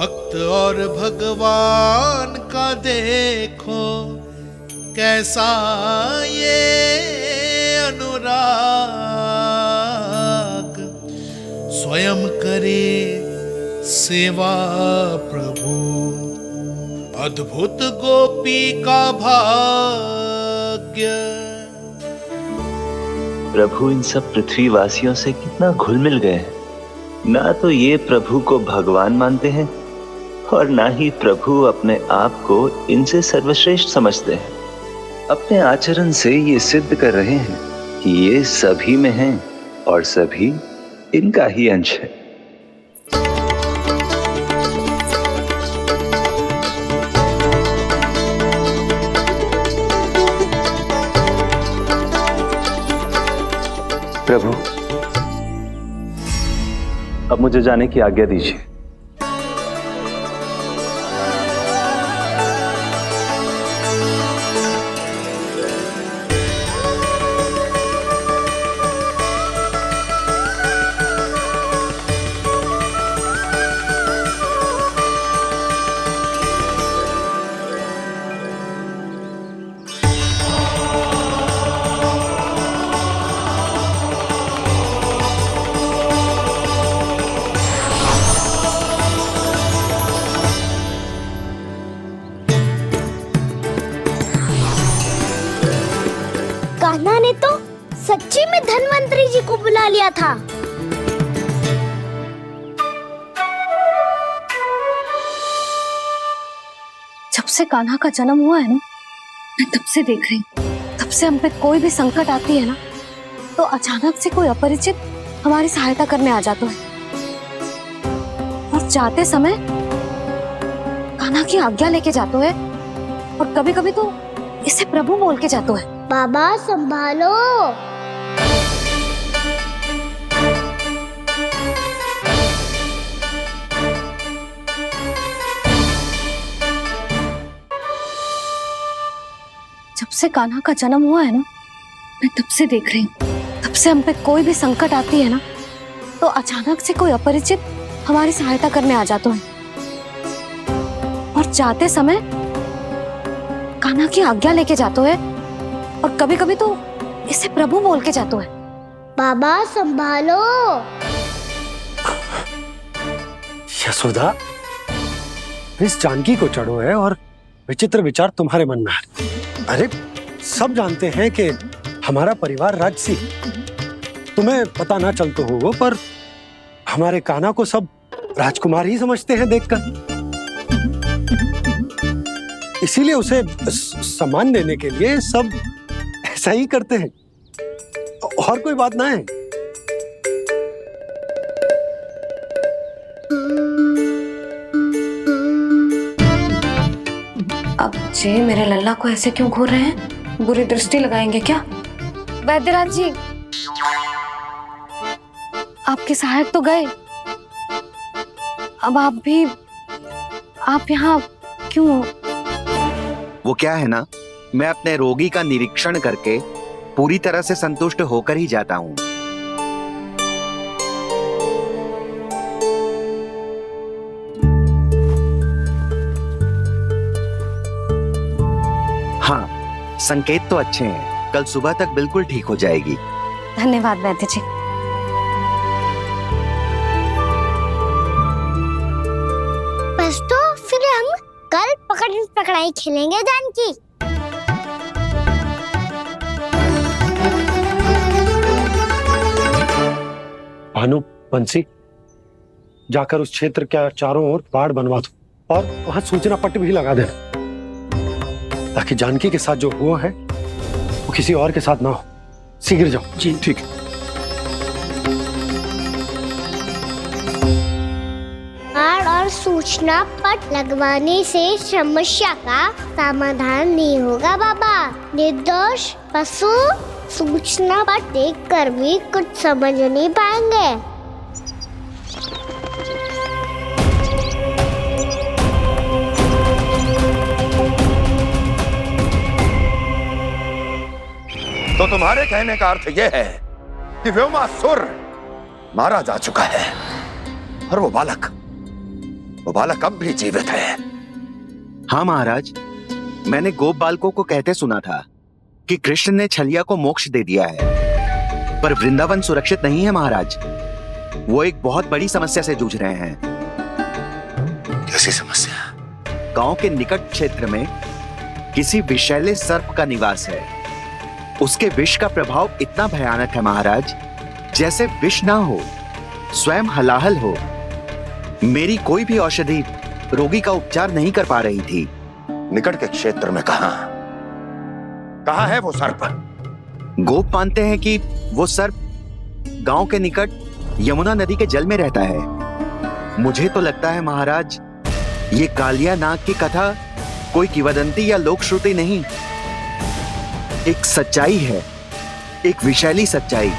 भक्त और भगवान का देखो कैसा ये अनुराग, स्वयं करे सेवा प्रभु, अद्भुत गोपी का भाग्य। प्रभु इन सब पृथ्वीवासियों से कितना घुल मिल गए हैं। ना तो ये प्रभु को भगवान मानते हैं और ना ही प्रभु अपने आप को इनसे सर्वश्रेष्ठ समझते हैं। अपने आचरण से ये सिद्ध कर रहे हैं कि ये सभी में हैं और सभी इनका ही अंश है। प्रभु, अब मुझे जाने की आज्ञा दीजिए। कान्हा ने तो सच्ची में धन्वंतरी जी को बुला लिया था। जब से कान्हा का जन्म हुआ है ना, मैं तब से देख रही हूँ, तब से हम पे कोई भी संकट आती है ना, तो अचानक से कोई अपरिचित हमारी सहायता करने आ जाता है और जाते समय कान्हा की आज्ञा लेके जाते है और कभी कभी तो इसे प्रभु बोल के जाते है। बाबा संभालो। जब से कान्हा का जन्म हुआ है ना, मैं तब से देख रही हूँ, तब से हम पे कोई भी संकट आती है ना, तो अचानक से कोई अपरिचित हमारी सहायता करने आ जाता है और जाते समय कान्हा की आज्ञा लेके जाते है और कभी कभी तो इसे प्रभु बोल के जाते है। बाबा संभालो। यशोदा, इस जानकी को चढ़ो है और विचित्र विचार तुम्हारे मन में है। अरे सब जानते हैं कि हमारा परिवार राजसी, तुम्हें पता ना चलता होगा, पर हमारे कान्हा को सब राजकुमार ही समझते हैं देखकर, इसीलिए उसे सम्मान देने के लिए सब ऐसा ही करते हैं, और कोई बात ना है। अब जे मेरे लल्ला को ऐसे क्यों घूर रहे हैं? बुरी दृष्टि लगाएंगे क्या? वैद्यराज जी, आपके सहायक तो गए, अब आप यहाँ क्यों? वो क्या है ना, मैं अपने रोगी का निरीक्षण करके पूरी तरह से संतुष्ट होकर ही जाता हूँ। हाँ, संकेत तो अच्छे हैं, कल सुबह तक बिल्कुल ठीक हो जाएगी। धन्यवाद वैद्य जी। बस तो फिर हम कल पकड़ पकड़ाई खेलेंगे जानकी। भानु, बंसी, जाकर उस क्षेत्र के चारों ओर बाड़ बनवा दो और वहां सूचना पट्ट भी लगा देना, ताकि जानकी के साथ जो हुआ है वो किसी और के साथ ना हो। शीघ्र जाओ। जी ठीक है। बाड़ और सूचना पट लगवाने से समस्या का समाधान नहीं होगा बाबा। निर्दोष पशु सूचना पट देखकर भी कुछ समझ नहीं पाएंगे। तो तुम्हारे कहने का अर्थ यह है कि व्योमासुर मारा जा चुका है और वो वो बालक अब भी जीवित है। हाँ महाराज, मैंने गोप बालकों को कहते सुना था कि कृष्ण ने छलिया को मोक्ष दे दिया है, पर वृंदावन सुरक्षित नहीं है महाराज। वो एक बहुत बड़ी समस्या से जूझ रहे हैं। कैसी समस्या? गांव के निकट क्षेत्र में किसी विषैले सर्प का निवास है। उसके विष का प्रभाव इतना भयानक है महाराज, जैसे विष ना हो, स्वयं हलाहल हो। मेरी कोई भी औषधि रोगी का उपचार नहीं कर पा रही थी। निकट के क्षेत्र में कहां है वो सर्प? गोप मानते हैं कि वो सर्प गांव के निकट यमुना नदी के जल में रहता है। मुझे तो लगता है महाराज, ये कालिया नाग की कथा कोई किंवदंती या लोक श्रुति नहीं, एक सच्चाई है, एक विशैली सच्चाई।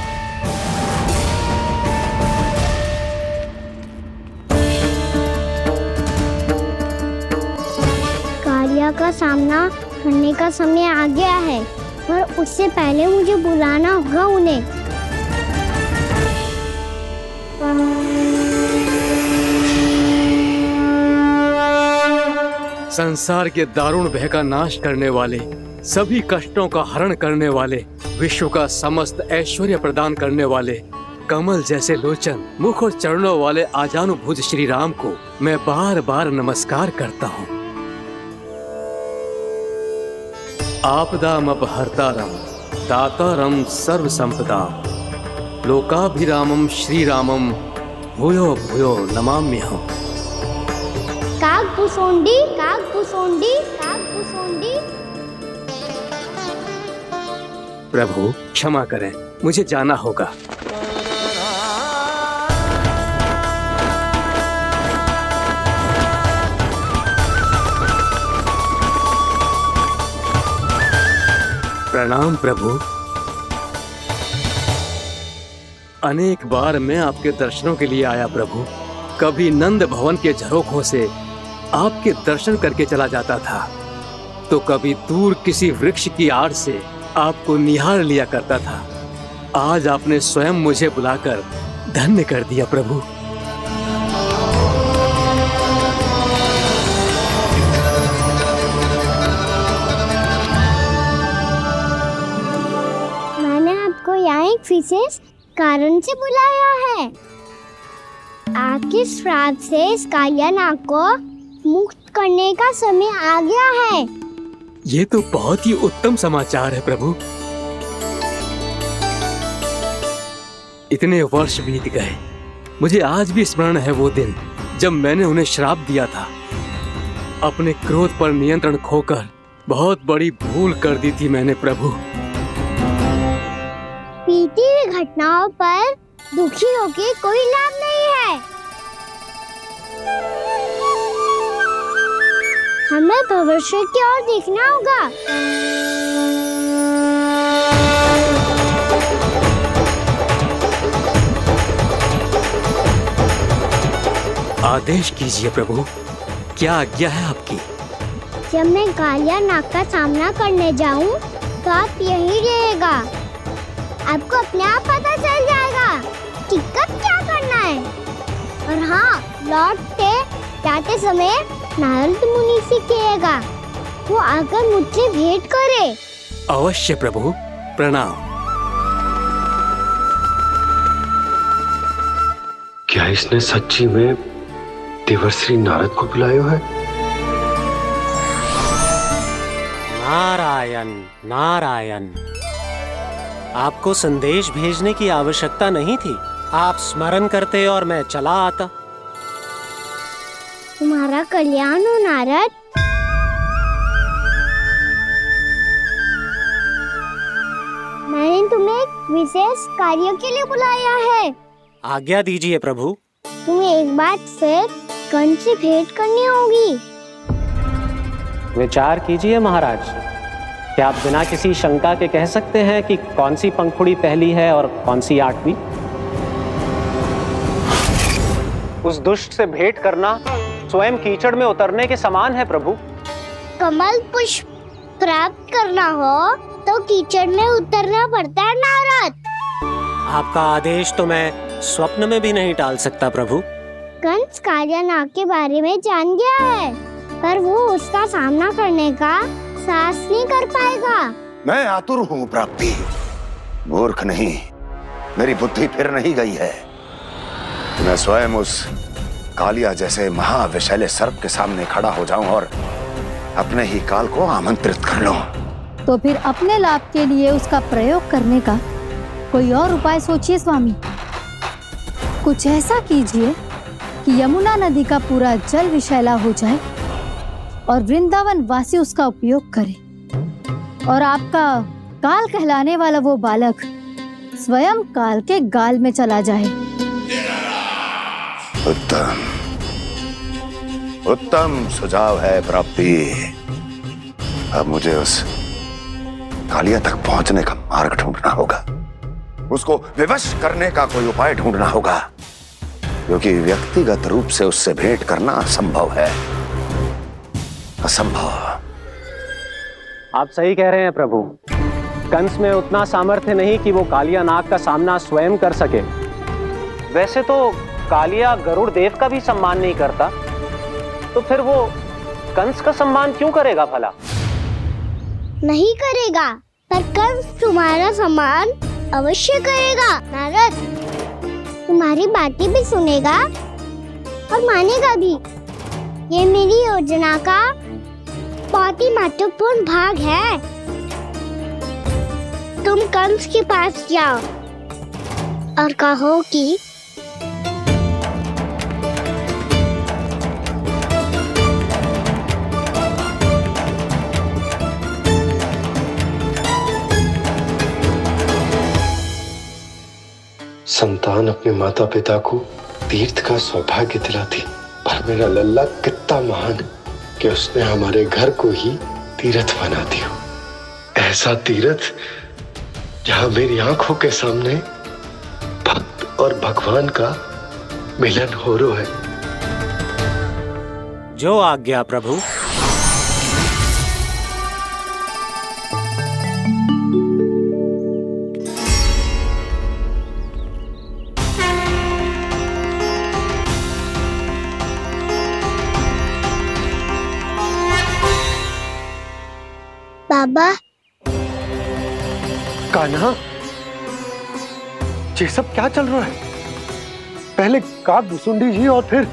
कालिया का सामना करने का समय आ गया है, पर उससे पहले मुझे बुलाना होगा उन्हें। संसार के दारुण भय का नाश करने वाले, सभी कष्टों का हरण करने वाले, विश्व का समस्त ऐश्वर्य प्रदान करने वाले, कमल जैसे लोचन, मुख और चरणों वाले आजानुभुज श्री राम को मैं बार बार नमस्कार करता हूँ। आपदामपहर्तारं दातारं सर्व संपदाम लोकाभिरामं श्री रामम भूयो भूयो नमाम्यहम्। काकभुसुंडी काकभुसुंडी काकभुसुंडी। प्रभु क्षमा करें, मुझे जाना होगा। प्रणाम प्रभु। अनेक बार मैं आपके दर्शनों के लिए आया प्रभु। कभी नंद भवन के झरोखों से आपके दर्शन करके चला जाता था, तो कभी दूर किसी वृक्ष की आड़ से आपको निहार लिया करता था। आज आपने स्वयं मुझे बुलाकर धन्य कर दिया प्रभु। मैंने आपको यहाँ एक विशेष कारण से बुलाया है। आपके श्राप से इस कालिया नाग को मुक्त करने का समय आ गया है। ये तो बहुत ही उत्तम समाचार है प्रभु। इतने वर्ष बीत गए, मुझे आज भी स्मरण है वो दिन जब मैंने उन्हें श्राप दिया था। अपने क्रोध पर नियंत्रण खोकर बहुत बड़ी भूल कर दी थी मैंने प्रभु। बीती हुई घटनाओं पर दुखी होके कोई लाभ नहीं है। हमें भविष्य की ओर देखना होगा। आदेश कीजिए प्रभु, क्या आज्ञा है आपकी? जब मैं कालिया नाग का सामना करने जाऊं, तो आप यहीं रहिएगा। आपको अपने आप पता चल जाएगा कि कब क्या करना है। और हाँ, लौटते जाते समय नारद मुनि से कहिएगा, वो आकर मुझसे भेंट करे। अवश्य प्रभु, प्रणाम। क्या इसने सच्ची में देवर्षि नारद को बुलाया है? नारायण नारायण, आपको संदेश भेजने की आवश्यकता नहीं थी। आप स्मरण करते और मैं चला आता। तुम्हारा कल्याण हो नारद। मैंने तुम्हें एक विशेष कार्य के लिए बुलाया है। आज्ञा दीजिए प्रभु। तुम्हें एक बार फिर कंस से भेंट करनी होगी। विचार कीजिए महाराज, क्या आप बिना किसी शंका के कह सकते हैं कि कौन सी पंखुड़ी पहली है और कौन सी आठवीं? उस दुष्ट से भेंट करना स्वयं कीचड़ में उतरने के समान है प्रभु। कमल पुष्प प्राप्त करना हो तो कीचड़ में उतरना पड़ता है नारद। आपका आदेश तो मैं स्वप्न में भी नहीं टाल सकता प्रभु। कंस कालिया नाग के बारे में जान गया है, पर वो उसका सामना करने का साहस नहीं कर पाएगा। मैं आतुर हूँ प्राप्ति, मूर्ख नहीं। मेरी बुद्धि फिर नहीं गई है। मैं स्वयं उस कालिया जैसे महाविषैले सर्प के सामने खड़ा हो जाऊं और अपने ही काल को आमंत्रित कर लूं। तो फिर अपने लाभ के लिए उसका प्रयोग करने का कोई और उपाय सोचिए स्वामी। कुछ ऐसा कीजिए कि यमुना नदी का पूरा जल विषैला हो जाए और वृंदावन वासी उसका उपयोग करे और आपका काल कहलाने वाला वो बालक स्वयं काल के गाल में चला जाए। उत्तम उत्तम सुझाव है प्राप्ति। अब मुझे उस कालिया तक पहुंचने का मार्ग ढूंढना होगा, उसको विवश करने का कोई उपाय ढूंढना होगा, क्योंकि व्यक्तिगत रूप से उससे भेंट करना असंभव है, असंभव। आप सही कह रहे हैं प्रभु। कंस में उतना सामर्थ्य नहीं कि वो कालिया नाग का सामना स्वयं कर सके। वैसे तो कालिया गरुड़ देव का भी सम्मान नहीं करता, तो फिर वो कंस का सम्मान क्यों करेगा भला? नहीं करेगा, पर कंस तुम्हारा सम्मान अवश्य करेगा। नारद तुम्हारी बातें भी सुनेगा और मानेगा भी। ये मेरी योजना का बहुत ही महत्वपूर्ण भाग है। तुम कंस के पास जाओ और कहो कि संतान अपने माता पिता को तीर्थ का सौभाग्य दिलाती, पर मेरा लल्ला कितना महान कि उसने हमारे घर को ही तीर्थ बना दिया। ऐसा तीर्थ जहां मेरी आंखों के सामने भक्त और भगवान का मिलन हो रहा है। जो आज्ञा प्रभु। बाबा। कान्हा, ये सब क्या चल रहा है? पहले काग भुसुंडी जी और फिर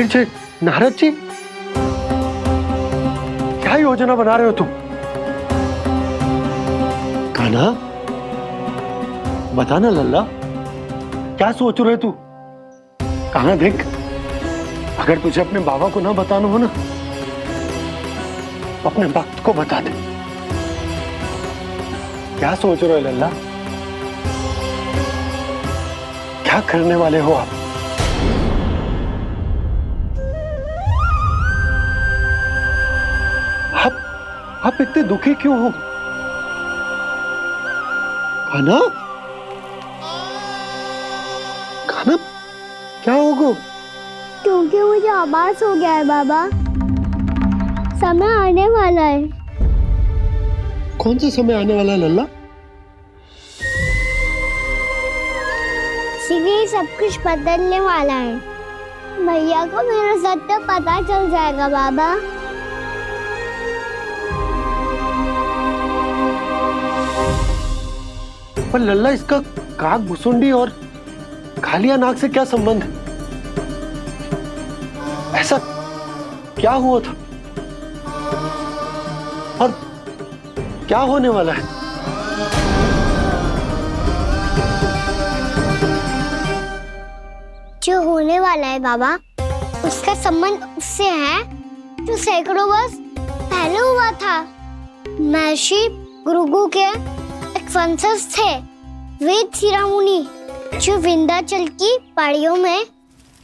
जे नारद जी। क्या योजना बना रहे हो तुम? कान्हा, बताना लल्ला, क्या सोच रहे तू? कान्हा देख, अगर तुझे अपने बाबा को ना बताना हो ना, अपने भक्त को बता दे। क्या सोच रहे हो लल्ला? क्या करने वाले हो आप? आप इतने दुखी क्यों हो? कान्हा, कान्हा, क्या होगा? क्योंकि मुझे आभास हो गया है बाबा, समय आने वाला है। कौन सा समय आने वाला है लल्ला? सीधे सब कुछ बदलने वाला है। भैया को मेरा सत्य पता चल जाएगा बाबा। पर लल्ला, इसका काग भुसुंडी और कालिया नाग से क्या संबंध है? ऐसा क्या हुआ था और क्या होने वाला है? जो होने वाला है बाबा, उसका संबंध उससे है जो सैकड़ों वर्ष पहले हुआ था। महर्षि भृगु के एक वंशज थे वेद शिरा मुनि, जो विंध्याचल की पहाड़ियों में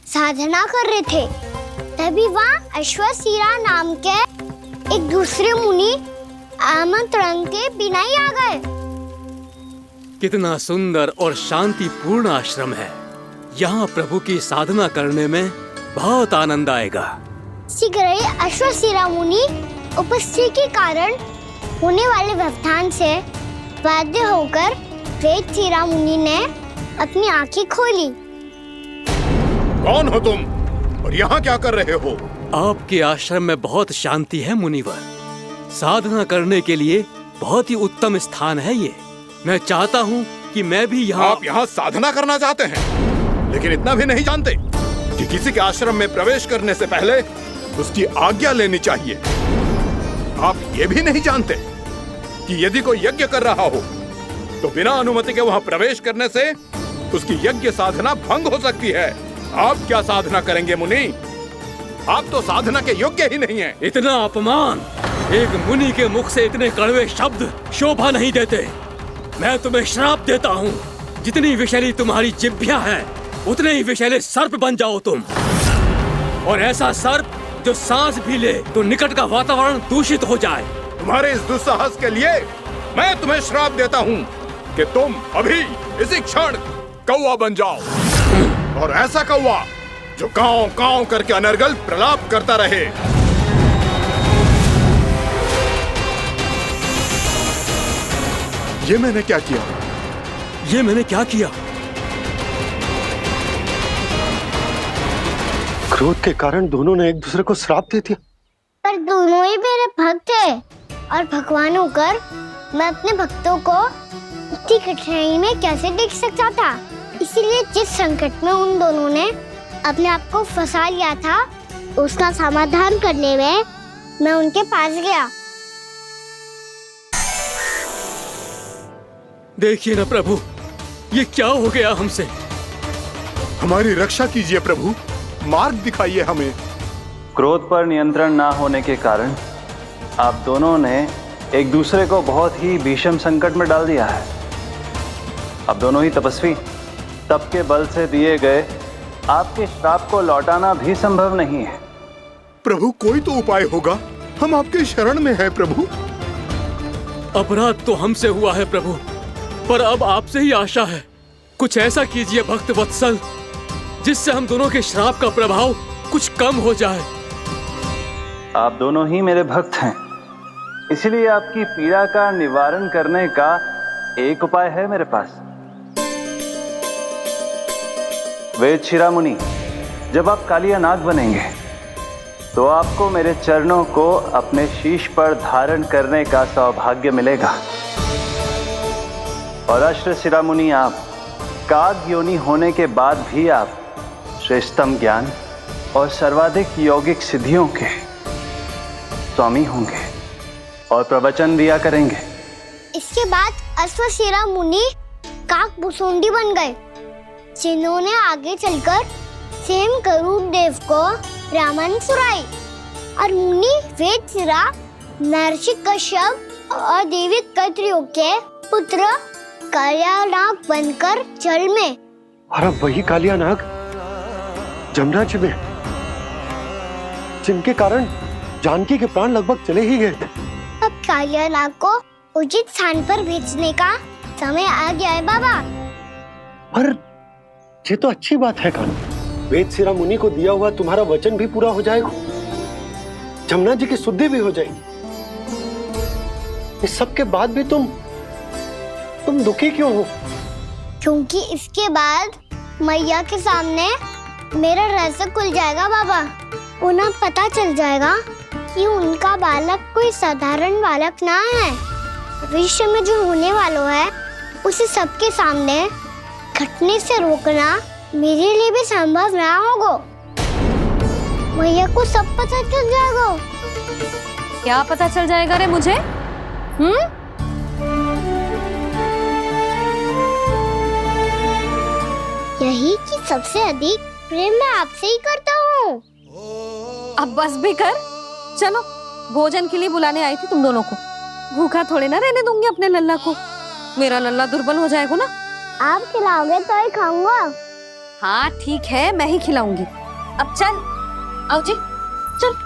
साधना कर रहे थे। तभी वहाँ अश्वशिरा नाम के एक दूसरे मुनि आमंत्रण के बिना ही आ गए। कितना सुंदर और शांतिपूर्ण आश्रम है। यहाँ प्रभु की साधना करने में बहुत आनंद आएगा। शीघ्र ही अश्वशिरा मुनि उपस्थिति के कारण होने वाले व्यवधान से बाध्य होकर वेद शिरा मुनि ने अपनी आंखें खोली। कौन हो तुम और यहाँ क्या कर रहे हो? आपके आश्रम में बहुत शांति है मुनिवर। साधना करने के लिए बहुत ही उत्तम स्थान है ये। मैं चाहता हूँ कि मैं भी यहाँ। आप यहाँ साधना करना चाहते हैं, लेकिन इतना भी नहीं जानते कि किसी के आश्रम में प्रवेश करने से पहले उसकी आज्ञा लेनी चाहिए। आप ये भी नहीं जानते कि यदि कोई यज्ञ कर रहा हो तो बिना अनुमति के वहाँ प्रवेश करने से उसकी यज्ञ साधना भंग हो सकती है। आप क्या साधना करेंगे मुनि? आप तो साधना के योग्य ही नहीं हैं। इतना अपमान! एक मुनि के मुख से इतने कड़वे शब्द शोभा नहीं देते। मैं तुम्हें श्राप देता हूँ, जितनी विषैली तुम्हारी जिह्वा है उतने ही विषैले सर्प बन जाओ तुम। और ऐसा सर्प जो सांस भी ले तो निकट का वातावरण दूषित हो जाए। तुम्हारे इस दुस्साहस के लिए मैं तुम्हें श्राप देता हूँ कि तुम अभी इसी क्षण कौवा बन जाओ, और ऐसा कौवा जो कांव कांव करके अनर्गल प्रलाप करता रहे। ये मैंने क्या किया? ये मैंने क्या किया? क्रोध के कारण दोनों ने एक दूसरे को श्राप दे दिया। पर दोनों ही मेरे भक्त हैं, और भगवान होकर मैं अपने भक्तों को इतनी कठिनाई में कैसे देख सकता था। इसीलिए जिस संकट में उन दोनों ने अपने आप को फंसा लिया था, उसका समाधान करने में मैं उनके पास गया। देखिए ना प्रभु, ये क्या हो गया हमसे? हमारी रक्षा कीजिए प्रभु, मार्ग दिखाइए हमें। क्रोध पर नियंत्रण ना होने के कारण आप दोनों ने एक दूसरे को बहुत ही भीषण संकट में डाल दिया है। आप दोनों ही तपस्वी, तप के बल से दिए गए आपके श्राप को लौटाना भी संभव नहीं है। प्रभु कोई तो उपाय होगा, हम आपके शरण में हैं प्रभु। अपराध तो हमसे हुआ है प्रभु, पर अब आपसे ही आशा है। कुछ ऐसा कीजिए भक्त वत्सल, जिससे हम दोनों के श्राप का प्रभाव कुछ कम हो जाए। आप दोनों ही मेरे भक्त हैं, इसलिए आपकी पीड़ा का निवारण करने का एक उपाय है मेरे पास। वेद शिरोमणि, जब आप कालिया नाग बनेंगे तो आपको मेरे चरणों को अपने शीश पर धारण करने का सौभाग्य मिलेगा। और अश्र शिरोमणि, आप काग योनि होने के बाद भी आप श्रेष्ठतम ज्ञान और सर्वाधिक यौगिक सिद्धियों के स्वामी होंगे और प्रवचन दिया करेंगे। इसके बाद अश्वशिरा मुनि काक भुसुंडी बन गए, जिन्होंने आगे चलकर सेम गरुड़ देव को रामायण सुनाई। और मुनि वेदशिरा, महर्षि कश्यप और देवी कैत्रियों के पुत्र कालिया नाग बनकर जल में। और अब वही कालिया नाग जमुना जी में, जिनके कारण जानकी के प्राण लगभग चले ही गए थे। अब कालिया नाग को उचित स्थान पर भेजने का समय आ गया है बाबा। पर ये तो अच्छी बात है कान्हा, वेदशिरा मुनि को दिया हुआ तुम्हारा वचन भी पूरा हो जाएगा, जमुना जी की शुद्धि भी हो जाएगी। इस सब के बाद भी तुम दुखी क्यों हो? क्योंकि इसके बाद मैया के सामने मेरा रहस्य खुल जाएगा बाबा। उन्हें पता चल जाएगा कि उनका बालक कोई साधारण बालक ना है। भविष्य में जो होने वाला है उसे सबके सामने घटने से रोकना मेरे लिए भी संभव ना होगा। मैया को सब पता चल जाएगा। क्या पता चल जाएगा रे मुझे? यही कि सबसे अधिक प्रेम मैं आपसे ही करता हूँ। अब बस भी कर, चलो भोजन के लिए बुलाने आई थी तुम दोनों को। भूखा थोड़े ना रहने दूंगी अपने लल्ला को, मेरा लल्ला दुर्बल हो जाएगा ना। आप खिलाओगे तो ही खाऊंगा। हाँ ठीक है, मैं ही खिलाऊंगी। अब चल, आओ जी, चल।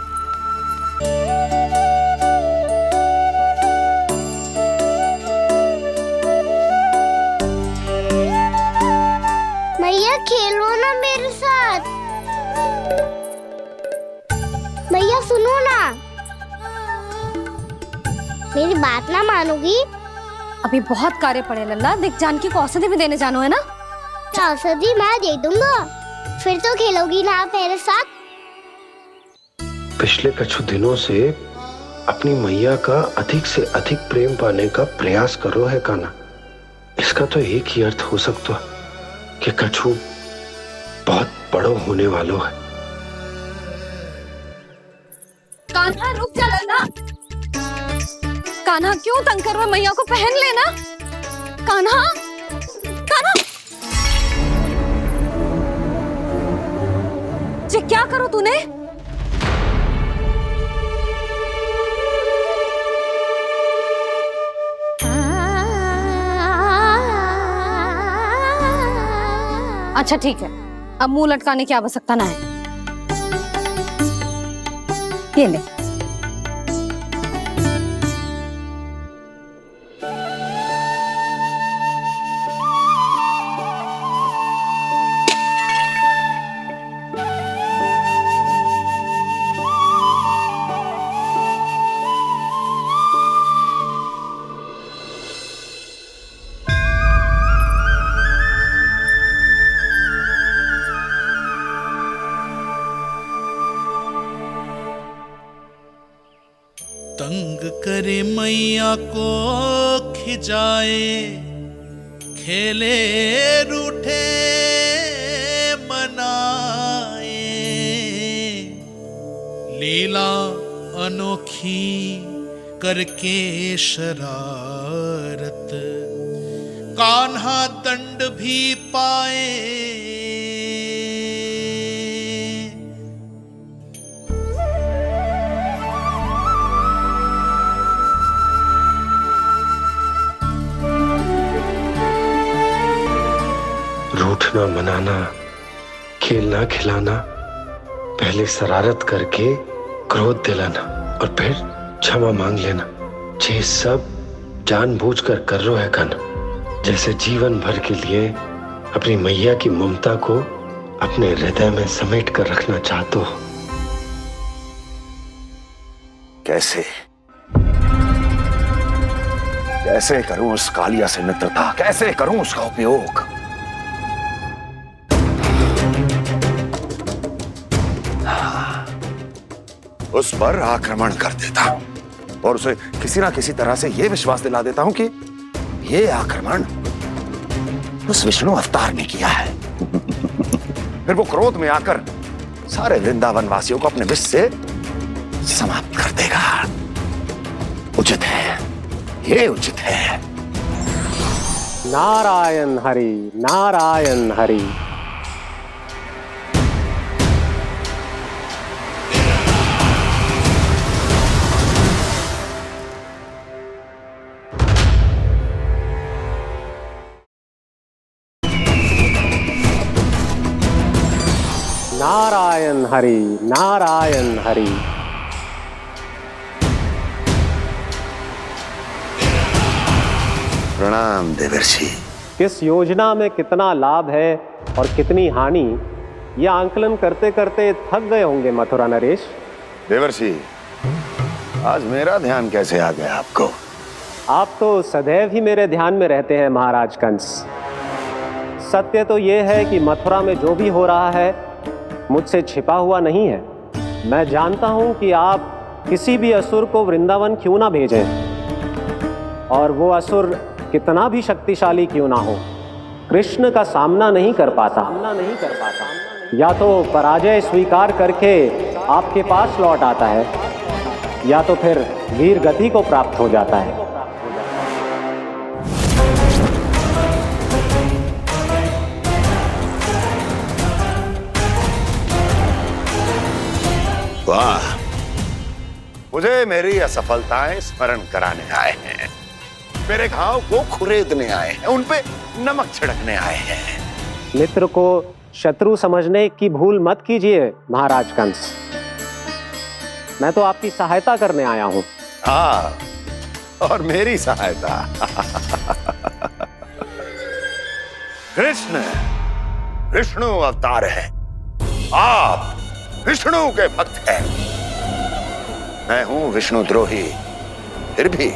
मैया खेलो ना मेरे साथ। मैया सुनो ना, मेरी बात ना मानोगी? अभी बहुत कार्य पड़े लल्ला, देख जानकी को औषधि भी देने जानो है ना। औषधि मैं दे दूंगा, फिर तो खेलोगी ना आप मेरे साथ? पिछले कुछ दिनों से अपनी मैया का अधिक से अधिक प्रेम पाने का प्रयास करो है कान्हा। इसका तो एक ही अर्थ हो सकता है कि कछु बहुत बड़ो होने वालों है। कान्हा रुक जा लल्ला। कान्हा क्यों तंग कर रहा है? मैया को पहन लेना। कान्हा, कान्हा, ये क्या करो तूने? अच्छा ठीक है, अब मुंह लटकाने की आवश्यकता ना है। ये ले। तंग करे मैया को खिजाए, खेले रूठे मनाए, लीला अनोखी करके शरारत, कान्हा दंड भी पाए। रूठना मनाना, खेलना खिलाना, पहले शरारत करके क्रोध दिलाना और फिर क्षमा मांग लेना, ये सब जानबूझकर कर रहे है कान्हा। जैसे जीवन भर के लिए अपनी मैया की ममता को अपने हृदय में समेट कर रखना चाहते हो। कैसे कैसे करूं उस कालिया से मित्रता, कैसे करूं उसका उपयोग? उस पर आक्रमण कर देता हूं और उसे किसी ना किसी तरह से यह विश्वास दिला देता हूं कि यह आक्रमण उस विष्णु अवतार ने किया है। फिर वो क्रोध में आकर सारे वृंदावन वासियों को अपने विष से समाप्त कर देगा। उचित है, ये उचित है। नारायण हरि, नारायण हरि। नारायण हरि, नारायण हरि। प्रणाम देवर्षि। किस योजना में कितना लाभ है और कितनी हानि, यह आंकलन करते करते थक गए होंगे मथुरा नरेश। देवर्षि, आज मेरा ध्यान कैसे आ गया आपको? आप तो सदैव ही मेरे ध्यान में रहते हैं महाराज कंस। सत्य तो यह है कि मथुरा में जो भी हो रहा है मुझसे छिपा हुआ नहीं है। मैं जानता हूं कि आप किसी भी असुर को वृंदावन क्यों ना भेजें, और वो असुर कितना भी शक्तिशाली क्यों ना हो, कृष्ण का सामना नहीं कर पाता। या तो पराजय स्वीकार करके आपके पास लौट आता है, या तो फिर वीर गति को प्राप्त हो जाता है। वाह, मुझे मेरी असफलताएं स्मरण कराने आए हैं, मेरे घाव को खुरेदने आए हैं, उन पे नमक छिड़कने आए हैं। मित्र को शत्रु समझने की भूल मत कीजिए महाराज कंस। मैं तो आपकी सहायता करने आया हूं। हाँ, और मेरी सहायता। कृष्ण विष्णु अवतार है, आप विष्णु के भक्त हैं। मैं हूं विष्णु द्रोही, फिर भी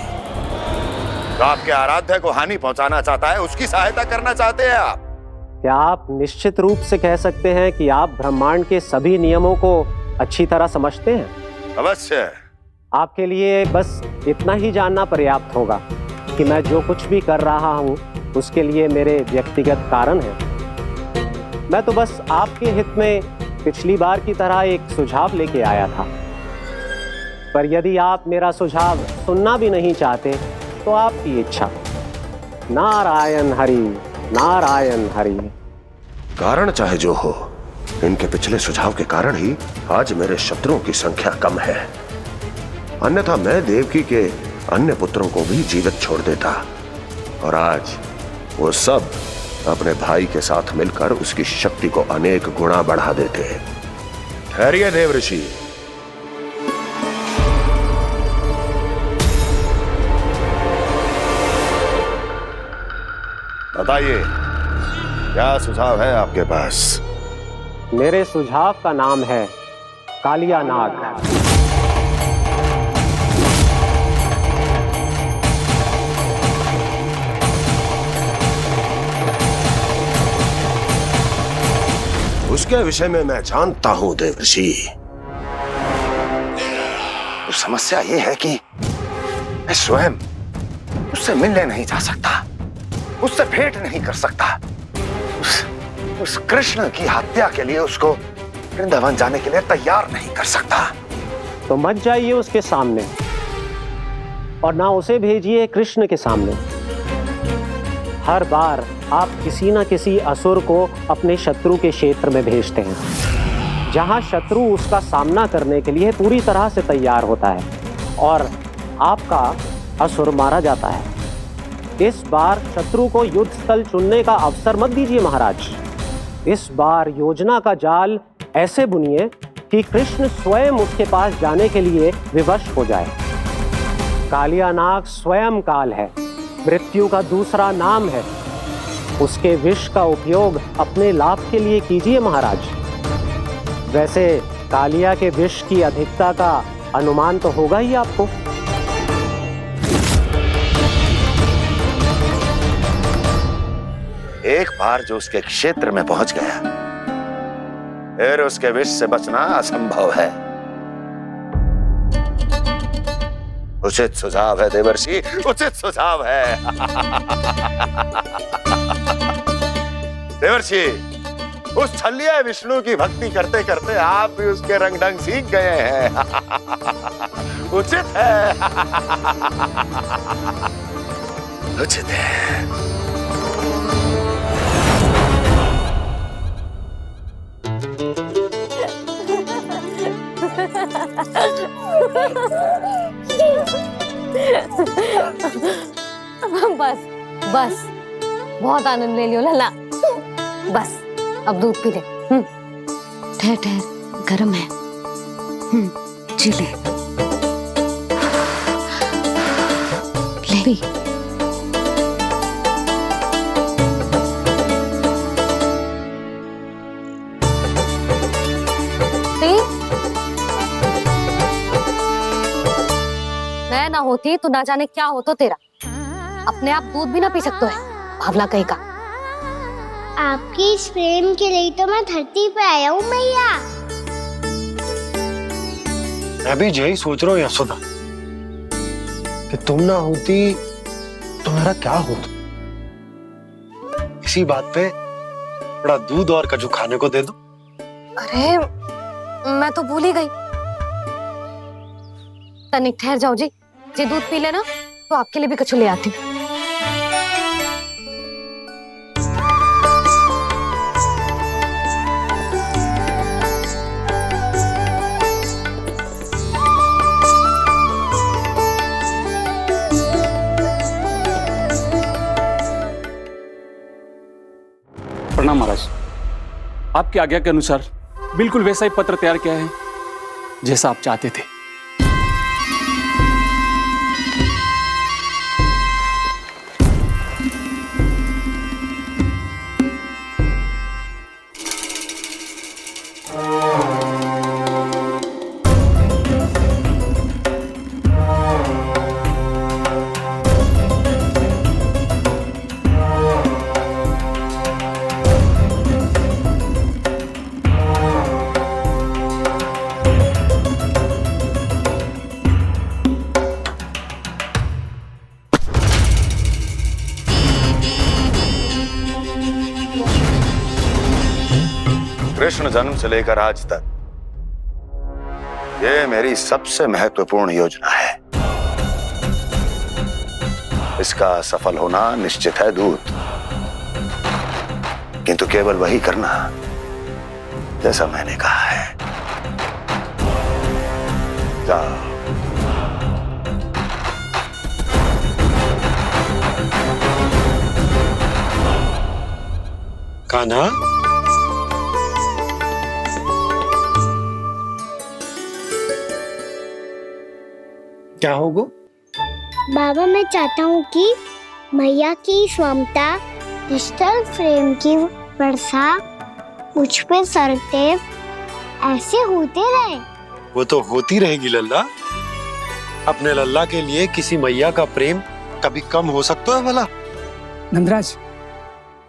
तो आपके आराध्य को हानि पहुंचाना चाहता है, उसकी सहायता करना चाहते हैं आप। क्या आप निश्चित रूप से कह सकते हैं कि आप ब्रह्मांड के सभी नियमों को अच्छी तरह समझते हैं? अवश्य। आपके लिए बस इतना ही जानना पर्याप्त होगा कि मैं जो कुछ भी कर रहा हूँ उसके लिए मेरे व्यक्तिगत कारण हैं। मैं तो बस आपके हित में पिछली बार की तरह एक सुझाव लेके आया था, पर यदि आप मेरा सुझाव सुनना भी नहीं चाहते तो आपकी इच्छा। नारायण हरि, नारायण हरि। कारण चाहे जो हो, इनके पिछले सुझाव के कारण ही आज मेरे शत्रुओं की संख्या कम है। अन्यथा मैं देवकी के अन्य पुत्रों को भी जीवित छोड़ देता, और आज वो सब अपने भाई के साथ मिलकर उसकी शक्ति को अनेक गुना बढ़ा देते। ठहरिए देवऋषि। बताइए, क्या सुझाव है आपके पास? मेरे सुझाव का नाम है कालिया नाग। उसके विषय में मैं जानता हूं देवऋषि। तो समस्या यह है कि मैं स्वयं उससे मिलने नहीं जा सकता, उससे भेंट नहीं कर सकता। उस कृष्ण की हत्या के लिए उसको वृंदावन जाने के लिए तैयार नहीं कर सकता। तो मत जाइए उसके सामने, और ना उसे भेजिए कृष्ण के सामने। हर बार आप किसी न किसी असुर को अपने शत्रु के क्षेत्र में भेजते हैं, जहां शत्रु उसका सामना करने के लिए पूरी तरह से तैयार होता है और आपका असुर मारा जाता है। इस बार शत्रु को युद्ध स्थल चुनने का अवसर मत दीजिए महाराज। इस बार योजना का जाल ऐसे बुनिए कि कृष्ण स्वयं उसके पास जाने के लिए विवश हो जाए। कालिया नाग स्वयं काल है, मृत्यु का दूसरा नाम है। उसके विष का उपयोग अपने लाभ के लिए कीजिए महाराज। वैसे कालिया के विष की अधिकता का अनुमान तो होगा ही आपको। एक बार जो उसके क्षेत्र में पहुंच गया, फिर उसके विष से बचना असंभव है। उचित सुझाव है देवर्षि, उचित सुझाव है। देवर्षि, उस छलिया विष्णु की भक्ति करते करते आप भी उसके रंग ढंग सीख गए हैं। उचित है, उचित है। बस बस, बहुत आनंद ले लियो लल्ला। बस अब दूध पी ले। ठहर ठहर, गर्म है। जी ले ले। मैं ना होती तो ना जाने क्या होता तेरा। अपने आप दूध भी ना पी सकते है, भावला कहीं का। आपकी इस प्रेम के लिए तो मैं धरती पे आया हूँ मैया। मैं भी यही सोच रहा हूँ यशोदा, कि तुम ना होती तो मेरा क्या होता। इसी बात पे थोड़ा दूध और कजू खाने को दे दो। अरे मैं तो भूल ही गई। तनिक ठहर जाओ जी, जे दूध पी लेना तो आपके लिए भी कछु ले आती हूँ। प्रणाम महाराज। आपकी आज्ञा के अनुसार बिल्कुल वैसा ही पत्र तैयार किया है जैसा आप चाहते थे। जन्म से लेकर आज तक ये मेरी सबसे महत्वपूर्ण योजना है। इसका सफल होना निश्चित है दूत, किंतु केवल वही करना जैसा मैंने कहा है। जाओ। कान्हा, क्या होगा? बाबा मैं चाहता हूँ कि मैया की स्वमता क्रिस्टल फ्रेम की वर्षा मुझ पे सरते ऐसे होते रहे। वो तो होती रहेगी लल्ला। अपने लल्ला के लिए किसी मैया का प्रेम कभी कम हो सकता है भला? नंदराज,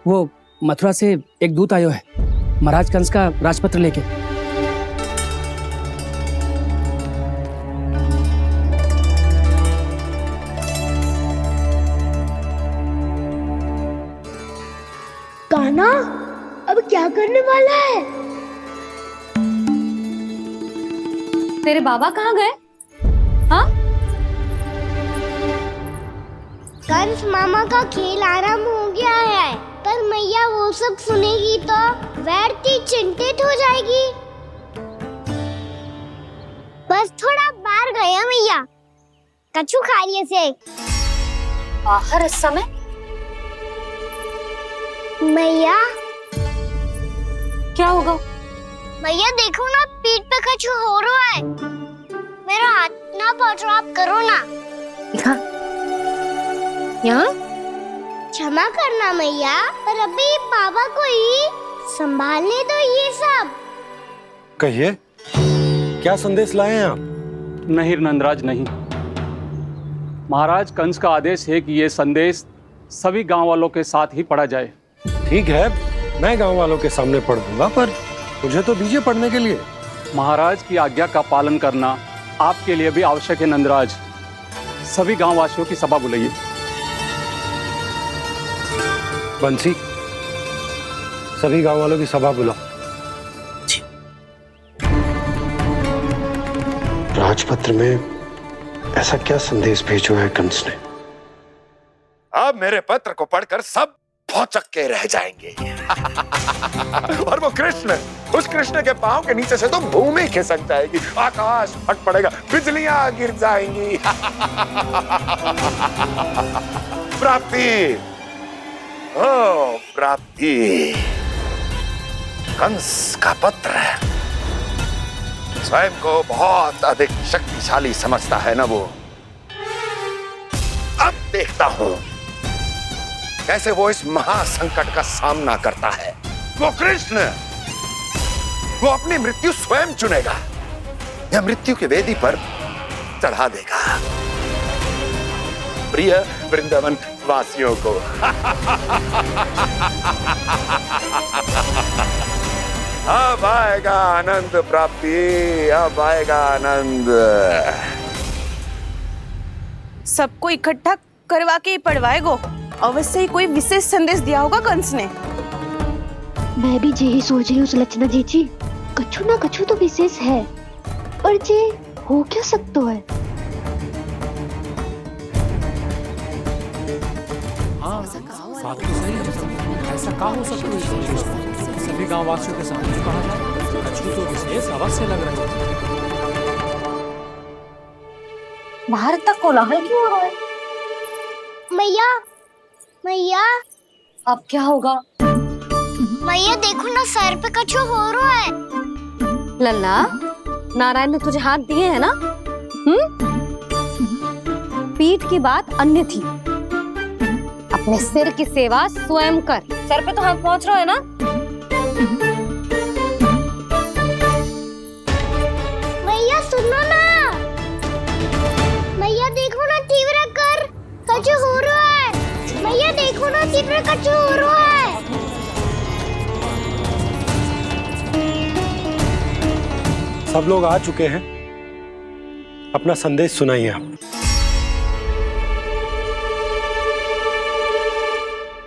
वो मथुरा से एक दूत आयो है महाराज कंस का राजपत्र लेके। कान्हा अब क्या करने वाला है? तेरे बाबा कहाँ गए? हाँ? कंस मामा का खेल आरंभ हो गया है, पर मैया वो सब सुनेगी तो व्यर्थ चिंतित हो जाएगी। बस थोड़ा बाहर गया मैया, कछु खा लिए से। बाहर इस समय? मैया क्या होगा? मैया देखो ना, पीठ पे कछु हो रहा है। मेरा हाथ ना पहुंचो, आप करो ना। यहाँ? क्षमा करना मैया, पर अभी बाबा को ही संभालने दो ये सब। कहिए, क्या संदेश लाए हैं आप? नहीं नंदराज, नहीं। महाराज कंस का आदेश है कि ये संदेश सभी गांव वालों के साथ ही पढ़ा जाए। ठीक है, मैं गांव वालों के सामने पढ़ दूंगा, पर मुझे तो दीजिए पढ़ने के लिए। महाराज की आज्ञा का पालन करना आपके लिए भी आवश्यक है नंदराज। सभी गांव वासियों की सभा बुलाइए। बंसी, सभी गांव वालों की सभा बुलाओ। राजपत्र में ऐसा क्या संदेश भेजो है कंस ने? अब मेरे पत्र को पढ़कर सब भौचक के रह जाएंगे। और वो कृष्ण, उस कृष्ण के पांव के नीचे से तो भूमि खिसक जाएगी, आकाश फट पड़ेगा, बिजलियां गिर जाएंगी। प्राप्ति, ओ प्राप्ति, कंस का पत्र स्वयं को बहुत अधिक शक्तिशाली समझता है ना वो। अब देखता हूं कैसे वो इस महासंकट का सामना करता है। वो कृष्ण, वो अपनी मृत्यु स्वयं चुनेगा या मृत्यु की वेदी पर चढ़ा देगा। प्रिय वृंदावन वासियों को अब आएगा आनंद प्राप्ति, अब आएगा आनंद। सबको इकट्ठा करवा के ही पढ़वाएगो। अवश्य ही कोई विशेष संदेश दिया होगा कंस ने। मैं भी यही सोच रही हूँ सुलक्षणा जी, कछु ना कछु तो विशेष है, और जे हो क्या सकता है? हाँ, बात तो सही है। ऐसा क्या हो सकता है? सभी गांव वासियों के सामने कहा था, कछु तो विशेष अवश्य लग रहा है। बाहर तक कोलाहल क्यों हो रहा है? मैया, मैया, अब क्या होगा? मैया देखो ना, सर पे कछु हो रहा है। लल्ला, नारायण ने तुझे हाथ दिए हैं ना? पीठ की बात अन्य थी। अपने सिर की सेवा स्वयं कर। सर पे तो हाथ पहुंच रहा है ना? मैया सुनो ना, मैया देखो ना, तीव्र कर कछु हो रहा है। मैया देखो ना, तीव्र कछु हो रहा है। सब लोग आ चुके हैं, अपना संदेश सुनाइए आप।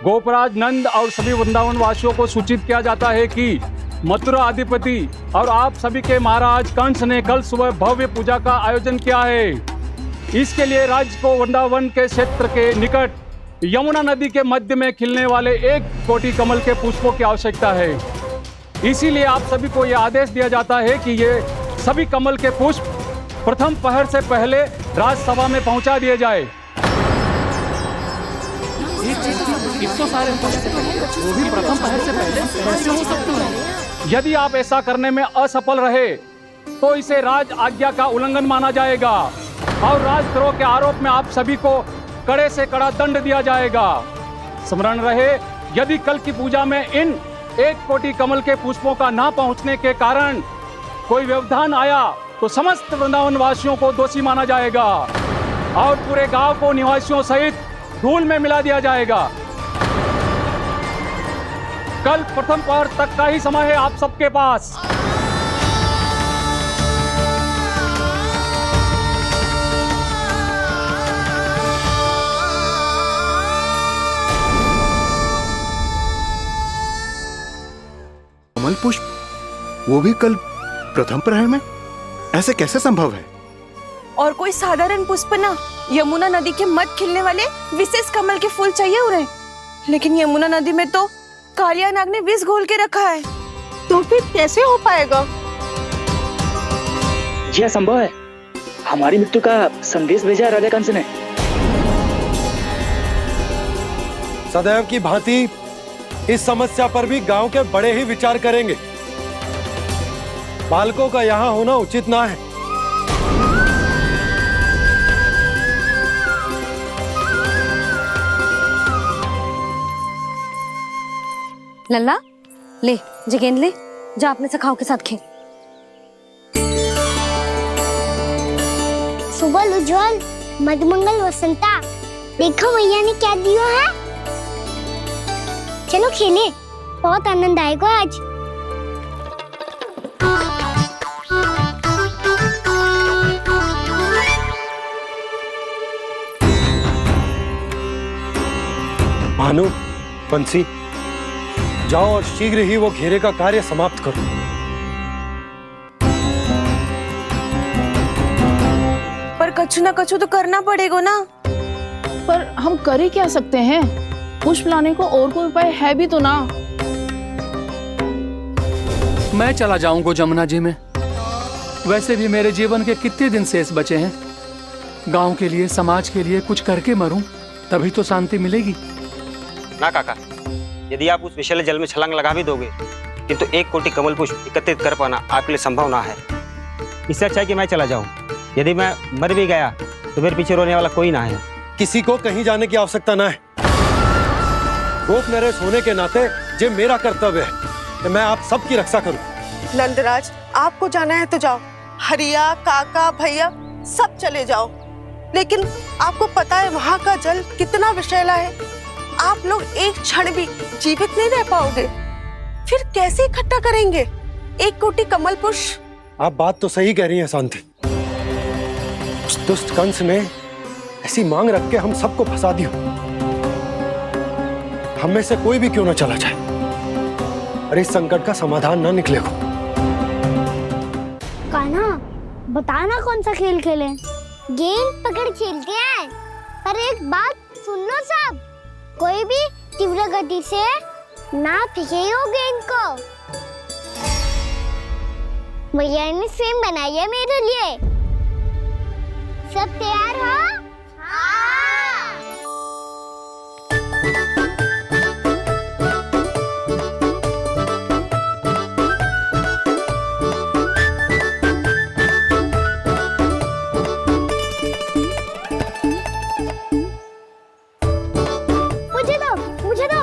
गोपराज नंद और सभी वृंदावन वासियों को सूचित किया जाता है कि मथुरा अधिपति और आप सभी के महाराज कंस ने कल सुबह भव्य पूजा का आयोजन किया है। इसके लिए राज्य को वृंदावन के क्षेत्र के निकट यमुना नदी के मध्य में खिलने वाले 1 कोटि कमल के पुष्पों की आवश्यकता है। इसीलिए आप सभी को यह आदेश दिया जाता है कि ये सभी कमल के पुष्प प्रथम पहर से पहले राजसभा में पहुंचा दिए जाए। इतने सारे वो भी प्रथम पहर से पहले कैसे हो सकते हैं? यदि आप ऐसा करने में असफल रहे तो इसे राज आज्ञा का उल्लंघन माना जाएगा और राजद्रोह के आरोप में आप सभी को कड़े से कड़ा दंड दिया जाएगा। स्मरण रहे, यदि कल की पूजा में इन 1 कोटि कमल के पुष्पों का ना पहुंचने के कारण कोई व्यवधान आया तो समस्त वृंदावन वासियों को दोषी माना जाएगा और पूरे गांव को निवासियों सहित धूल में मिला दिया जाएगा। कल प्रथम पहर तक का ही समय है आप सबके पास। कमल पुष्प, वो भी कल प्रथम प्रहर में? ऐसे कैसे संभव है? और कोई साधारण पुष्प ना, यमुना नदी के मध्य खिलने वाले विशेष कमल के फूल चाहिए उन्हें। लेकिन यमुना नदी में तो कालिया नाग ने विष घोल के रखा है, तो फिर कैसे हो पाएगा? यह संभव है। हमारी मृत्यु का संदेश भेजा राजा कंस ने। सदैव की भांति इस समस्या पर भी गांव के बड़े ही विचार करेंगे। बालकों का यहाँ होना उचित ना है। लल्ला, ले जे गेंद ले, जा अपने सखाओं के साथ खेल। सुबह उज्जवल, मधुमंगल वसंता, देखो भैया ने क्या दिया है। चलो खेलें, बहुत आनंद आएगा आज। भानु, बंसी, जाओ और शीघ्र ही वो घेरे का कार्य समाप्त करो। पर कछु ना कछु तो करना पड़ेगा ना। पर हम कर ही क्या सकते हैं? पुष्प लाने को और कोई उपाय है भी तो ना। मैं चला जाऊंगा जमुना जी में। वैसे भी मेरे जीवन के कितने दिन शेष बचे हैं। गांव के लिए, समाज के लिए कुछ करके मरूं, तभी तो शांति मिलेगी। ना काका, यदि आप उस विषैले जल में छलांग लगा भी दोगे, किंतु 1 कोटि कमल पुष्प एकत्रित कर पाना आपके लिए संभव ना है। इससे अच्छा है कि मैं चला जाऊं। यदि मैं मर भी गया तो मेरे पीछे रोने वाला कोई ना है। किसी को कहीं जाने की आवश्यकता ना है। गोप नरेश होने के नाते ये मेरा कर्तव्य है कि मैं आप सबकी रक्षा करूं। नंदराज, आपको जाना है तो जाओ। हरिया, काका, भैया सब चले जाओ। लेकिन आपको पता है वहाँ का जल कितना विषैला है। आप लोग एक क्षण भी जीवित नहीं रह पाओगे। फिर कैसे इकट्ठा करेंगे 1 कोटि कमल पुष्प? आप बात तो सही कह रही हैं शांति। उस दुष्ट कंस ने ऐसी मांग रख के हम सबको फंसा दिया। हम में से कोई भी क्यों ना चला जाए और इस संकट का समाधान ना निकले हो। कान्हा, बताना कौन सा खेल खेलें? गेंद पकड़ खेलते हैं। पर एक बात सुन लो सब, कोई भी तीव्र गति से ना फेंकेगा गेंद को। भैया ने फ्रेम बनाई है मेरे लिए। सब तैयार हो? मुझे दो।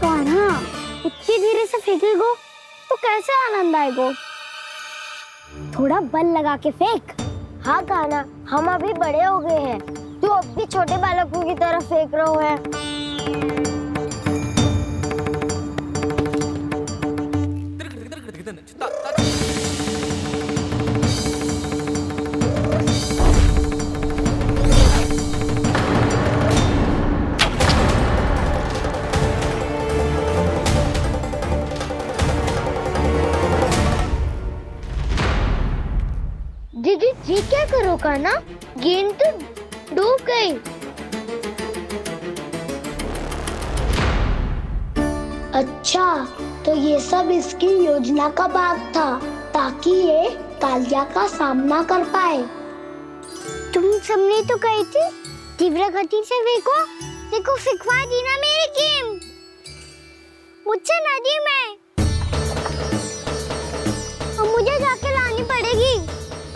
कान्हा, इतनी धीरे से फेंकेगो तो कैसे आनंद आएगा? थोड़ा बल लगा के फेंक। हाँ कान्हा, हम अभी बड़े हो गए हैं, तू अब भी छोटे बालकों की तरह फेंक रहा है। दीदी जी क्या करो कान्हा, गेंद तो डूब गई। अच्छा, तो ये सब इसकी योजना का भाग था ताकि ये कालिया का सामना कर पाए। तुम सबने तो कही थी तीव्र गति से देखो फिकवा दी ना मेरी गेम मुझसे नदी में। अब मुझे जाके लानी पड़ेगी।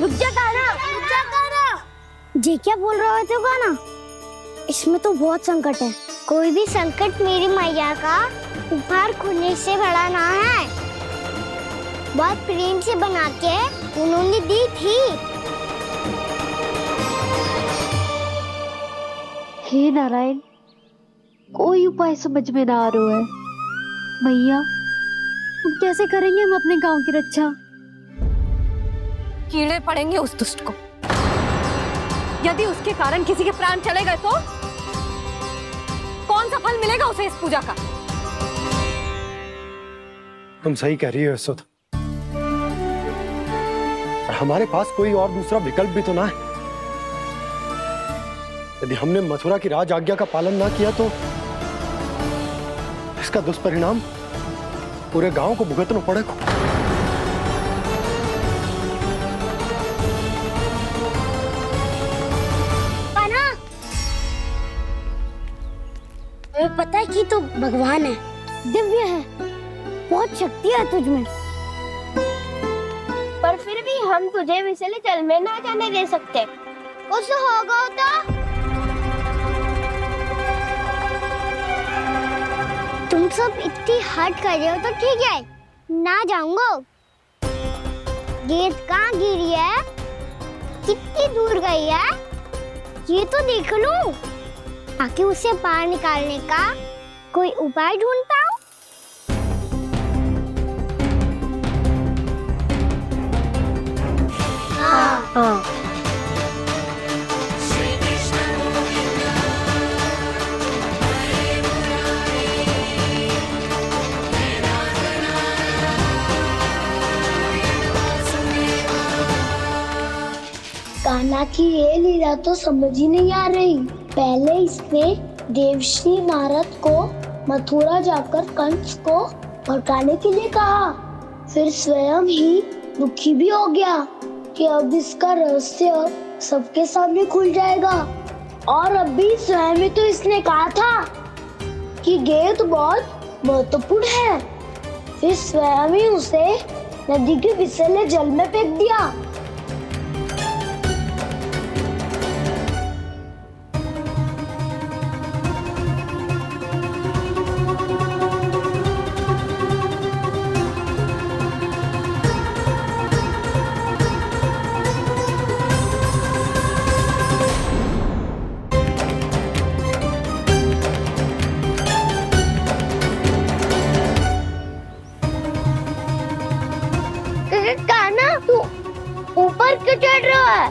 रुक जा कान्हा। जी क्या बोल रहे थे कान्हा? इसमें तो बहुत संकट है। कोई भी संकट मेरी मैया का उपहार खोने से बड़ा ना है। बहुत प्रेम से बना के उन्होंने दी थी। हे नारायण, कोई उपाय समझ में ना आ रहा है। भैया, हम कैसे करेंगे हम अपने गांव की रक्षा? कीड़े पड़ेंगे उस दुष्ट को। यदि उसके कारण किसी के प्राण चले गए तो कौन सा फल मिलेगा उसे इस पूजा का? तुम सही कह रही हो यशोदा, और हमारे पास कोई और दूसरा विकल्प भी तो ना है। यदि हमने मथुरा की राज आज्ञा का पालन ना किया तो इसका दुष्परिणाम पूरे गांव को भुगतना पड़ेगा। तुम्हें पता है कि तू भगवान है, दिव्य है, बहुत शक्ति है तुझमें, पर फिर भी हम तुझे विषैले जल में ना जाने दे सकते। कुछ होगा तो तुम सब इतनी हट कर रहे हो तो ठीक है, ना जाऊंगा। गेंद कहाँ गिरी है, कितनी दूर गई है, ये तो देख लूं, ताकि उसे बाहर निकालने का कोई उपाय ढूंढ पाऊं। हाँ। कान्हा की ये लीला तो समझ ही नहीं आ रही। पहले इसने देवर्षि नारद को मथुरा जाकर कंस को भड़काने के लिए कहा, फिर स्वयं ही दुखी भी हो गया कि अब इसका रहस्य सबके सामने खुल जाएगा। और अभी स्वयं ही तो इसने कहा था कि गेंद बहुत महत्वपूर्ण है, फिर स्वयं ही उसे नदी के विषैले जल में फेंक दिया। ऊपर क्यों चढ़ रहा है?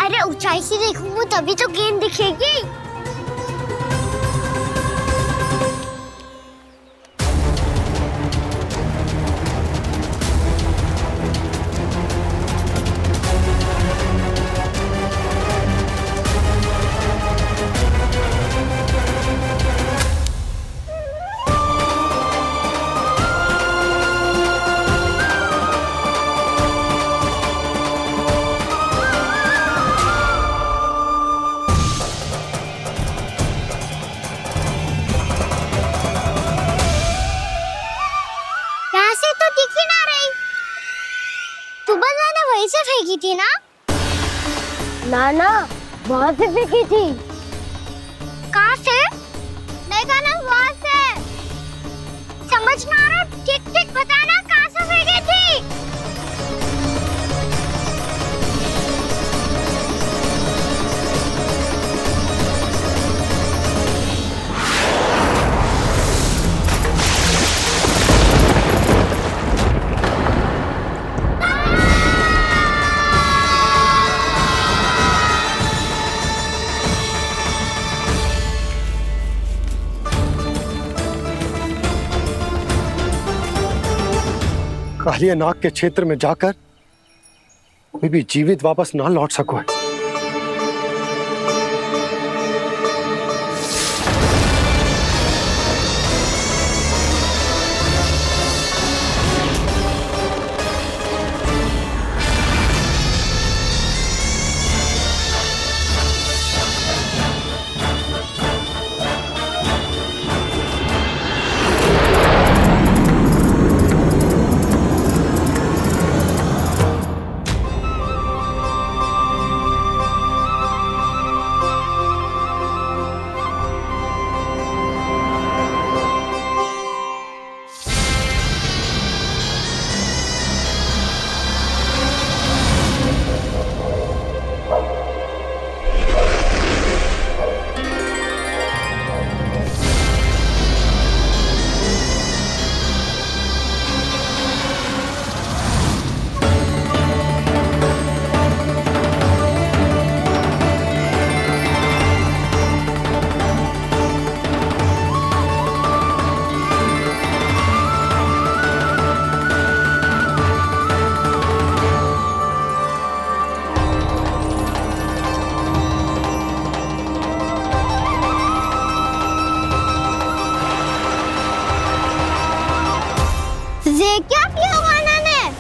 अरे ऊंचाई से देखूंगा तभी तो गेंद दिखेगी। वहीं से फेंकी थी ना? ना वहां से फेंकी थी। कहाँ से? नहीं कहना वहां से। समझ ना आ रहा, ठीक बताना कहाँ से फेंकी थी? कालिया नाग के क्षेत्र में जाकर कोई भी जीवित वापस ना लौट सको है। ये क्या किया वाना ने?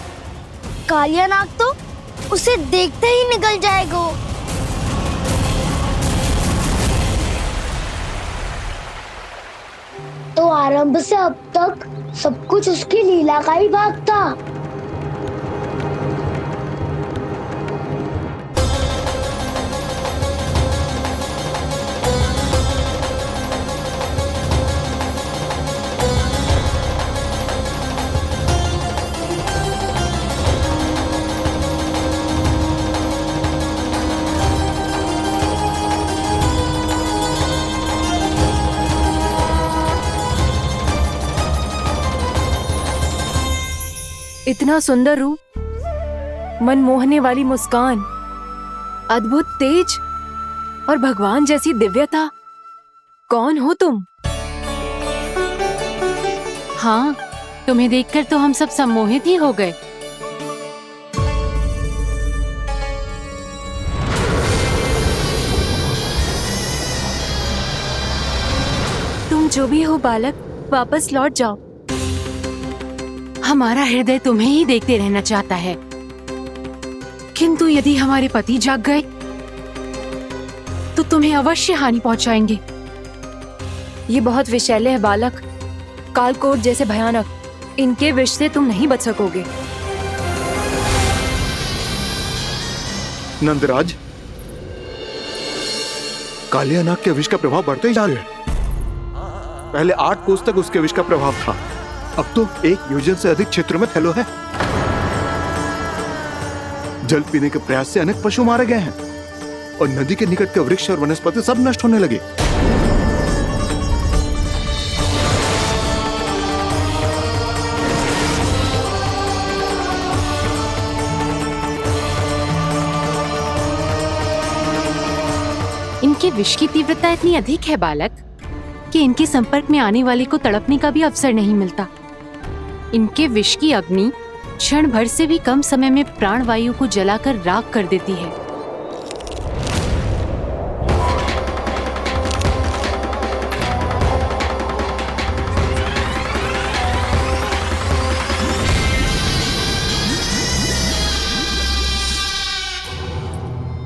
कालिया नाग तो उसे देखते ही निकल जाएगा। तो आरंभ से अब तक सब कुछ उसकी लीला का ही भाग था। इतना सुंदर रूप, मन मोहने वाली मुस्कान, अद्भुत तेज और भगवान जैसी दिव्यता। कौन हो तुम? हाँ, तुम्हें देखकर तो हम सब सम्मोहित ही हो गए। तुम जो भी हो बालक, वापस लौट जाओ। हमारा हृदय तुम्हें ही देखते रहना चाहता है, किंतु यदि हमारे पति जाग गए तो तुम्हें अवश्य हानि पहुंचाएंगे। ये बहुत विषैले है बालक, कालकोट जैसे भयानक। इनके विष से तुम नहीं बच सकोगे। नंदराज, कालिया नाग के विष का प्रभाव बढ़ते ही जा रहा है। पहले 8 कोस तक उसके विष का प्रभाव था, अब तो 1 योजन से अधिक क्षेत्र में फैलो है। जल पीने के प्रयास से अनेक पशु मारे गए हैं और नदी के निकट के वृक्ष और वनस्पति सब नष्ट होने लगे। इनके विष की तीव्रता इतनी अधिक है बालक कि इनके संपर्क में आने वाले को तड़पने का भी अवसर नहीं मिलता। इनके विष की अग्नि क्षण भर से भी कम समय में प्राणवायु को जलाकर राख कर देती है।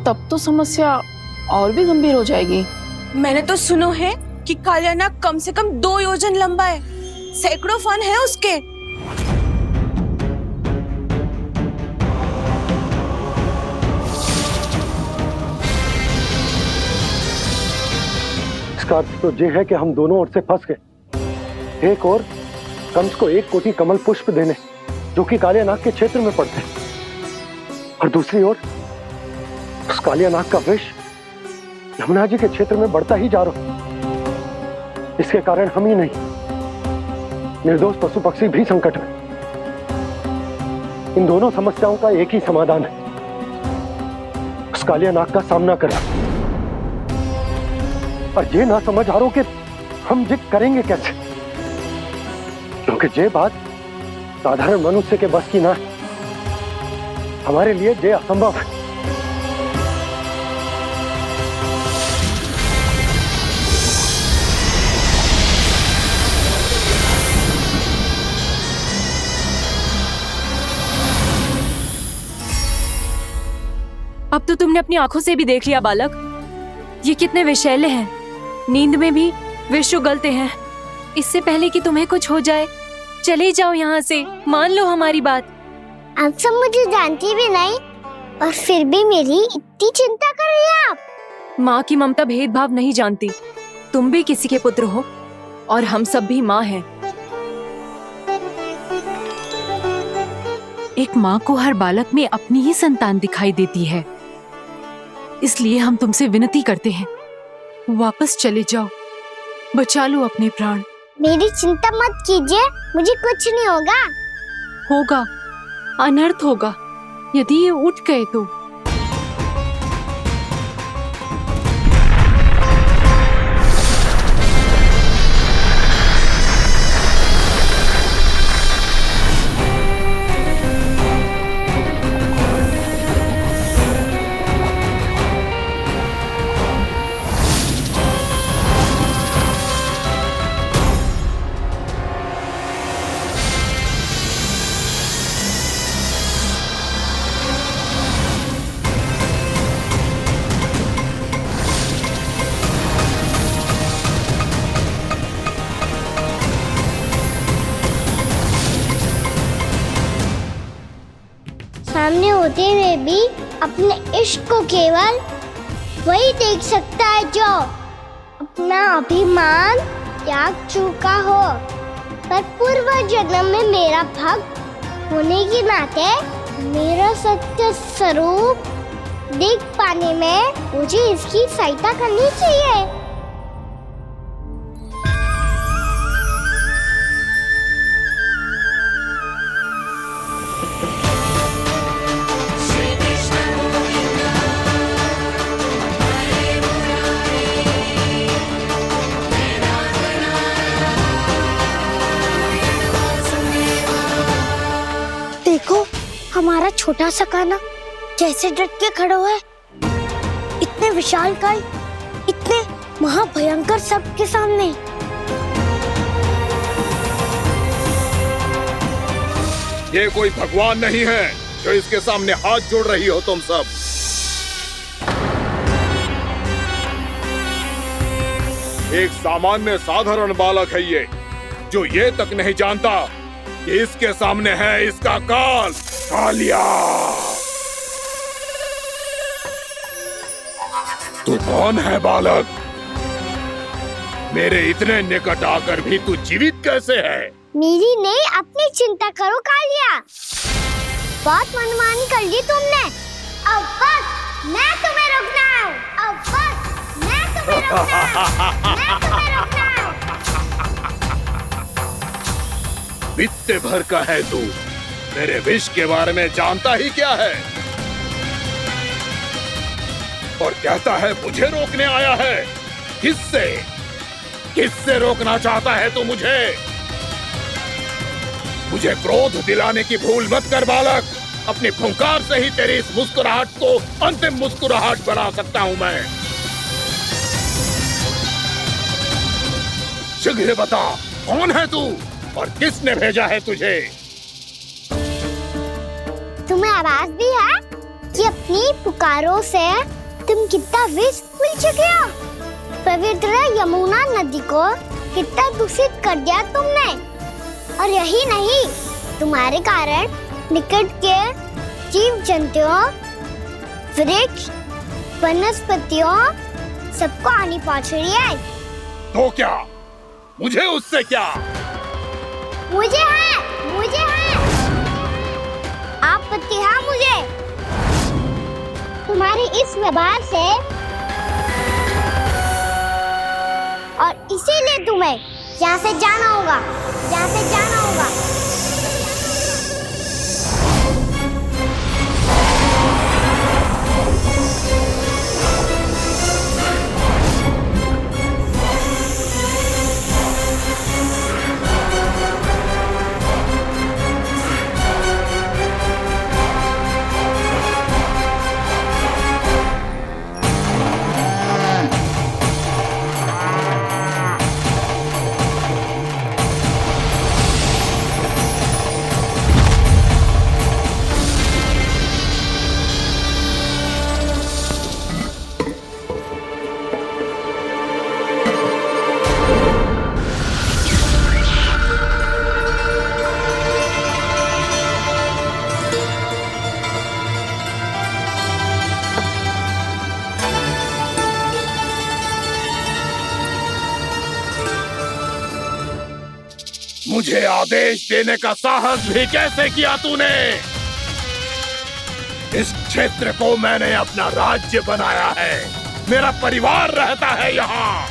तब तो समस्या और भी गंभीर हो जाएगी। मैंने तो सुनो है कि कालिया नाग कम से कम 2 योजन लंबा है, सैकड़ों फन है उसके। इसका अर्थ तो ये है कि हम दोनों ओर से फंस गए। एक और कंस को 1 कोटि कमल पुष्प देने जो कि कालिया नाग के क्षेत्र में पड़ते हैं, और दूसरी ओर उस कालिया नाग का विष यमुना जी के क्षेत्र में बढ़ता ही जा रहा। इसके कारण हम ही नहीं, निर्दोष पशु पक्षी भी संकट में। इन दोनों समस्याओं का एक ही समाधान है, उस कालिया नाग का सामना करना। और ये ना समझ आ रहा कि हम ये करेंगे कैसे, क्योंकि ये बात साधारण मनुष्य के बस की ना, हमारे लिए ये असंभव है। अब तो तुमने अपनी आंखों से भी देख लिया बालक, ये कितने विषैले हैं। नींद में भी विष उगलते हैं। इससे पहले कि तुम्हें कुछ हो जाए, चले जाओ यहाँ से, मान लो हमारी बात। आप सब मुझे जानती भी नहीं और फिर भी मेरी इतनी चिंता कर रही हैं आप। माँ की ममता भेदभाव नहीं जानती। तुम भी किसी के पुत्र हो और हम सब भी माँ हैं। एक माँ को हर बालक में अपनी ही संतान दिखाई देती है। इसलिए हम तुमसे विनती करते हैं, वापस चले जाओ, बचा लो अपने प्राण। मेरी चिंता मत कीजिए, मुझे कुछ नहीं होगा। होगा, अनर्थ होगा यदि ये उठ गए तो। सामने होते हुए भी अपने इश्क को केवल वही देख सकता है जो अपना अभिमान त्याग चुका हो। पर पूर्व जन्म में मेरा भक्त होने के नाते मेरा सत्य स्वरूप देख पाने में मुझे इसकी सहायता करनी चाहिए। देखो हमारा छोटा सा कान्हा कैसे डट के खड़ा हुआ है, इतने विशालकाय, इतने महाभयंकर सबके सामने। ये कोई भगवान नहीं है जो इसके सामने हाथ जोड़ रही हो तुम सब। एक सामान्य साधारण बालक है ये, जो ये तक नहीं जानता कि इसके सामने है इसका काल, कालिया। तू कौन है बालक? मेरे इतने निकट आकर भी तू जीवित कैसे है? मेरी नहीं, अपनी चिंता करो कालिया। बहुत मनमानी कर ली तुमने। अब बस मैं तुम्हें रोकना हूँ। अब बस मैं तुम्हें रोकना हूँ। मैं तुम्हें रोकना हूँ। बित्ते भर का है तू, मेरे विष के बारे में जानता ही क्या है? और कहता है मुझे रोकने आया है। किससे? किससे रोकना चाहता है तू मुझे? मुझे क्रोध दिलाने की भूल मत कर बालक। अपनी फुंकार से ही तेरी इस मुस्कुराहट को अंतिम मुस्कुराहट बना सकता हूं मैं। शीघ्र बता, कौन है तू और किसने भेजा है तुझे? तुम्हें आवाज भी है कि अपनी पुकारों से तुम कितना विष भूल चुके हो। पवित्र यमुना नदी को कितना दूषित कर दिया तुमने। और यही नहीं, तुम्हारे कारण निकट के जीव जंतुओं, वृक्ष, वनस्पतियों सबको हानि पहुंच रही है। तो क्या? मुझे उससे क्या? मुझे है, मुझे है। आप पति है मुझे। तुम्हारे इस व्यवहार से और इसीलिए तुम्हें यहाँ से जाना होगा, यहाँ से जाना होगा। मुझे आदेश देने का साहस भी कैसे किया तूने? इस क्षेत्र को मैंने अपना राज्य बनाया है, मेरा परिवार रहता है यहाँ,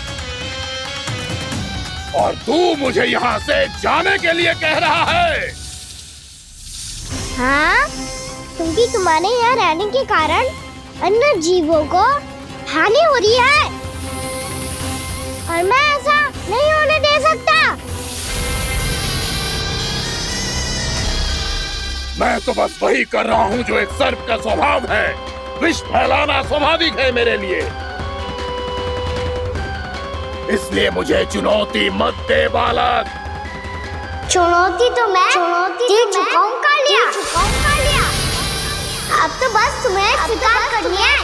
और तू मुझे यहाँ से जाने के लिए कह रहा है? हाँ, क्योंकि तुम्हारे यहाँ रहने के कारण अन्य जीवों को हानि हो रही है और मैं ऐसा नहीं होने दे सकता। मैं तो बस वही कर रहा हूँ जो एक सर्प का स्वभाव है। विष फैलाना स्वाभाविक है मेरे लिए, इसलिए मुझे चुनौती मत दे बालक। चुनौती तो मैं दे चुका हूँ कालिया। अब तो बस तुम्हें शिकार करनी है।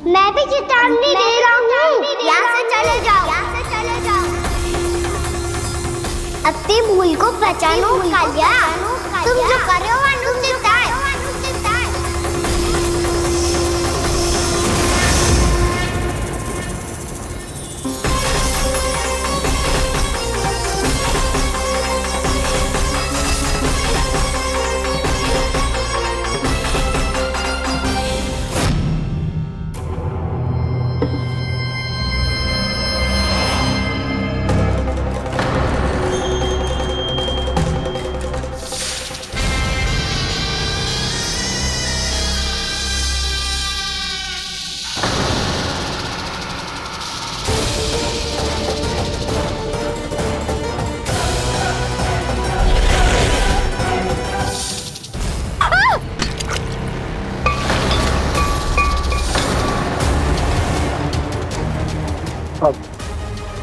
मैं भी चेतावनी दे रहा हूँ, यहाँ से चले जाओ। अपनी भूल को पहचानो कालिया, तुम जो कर रहे हो अनुचित है।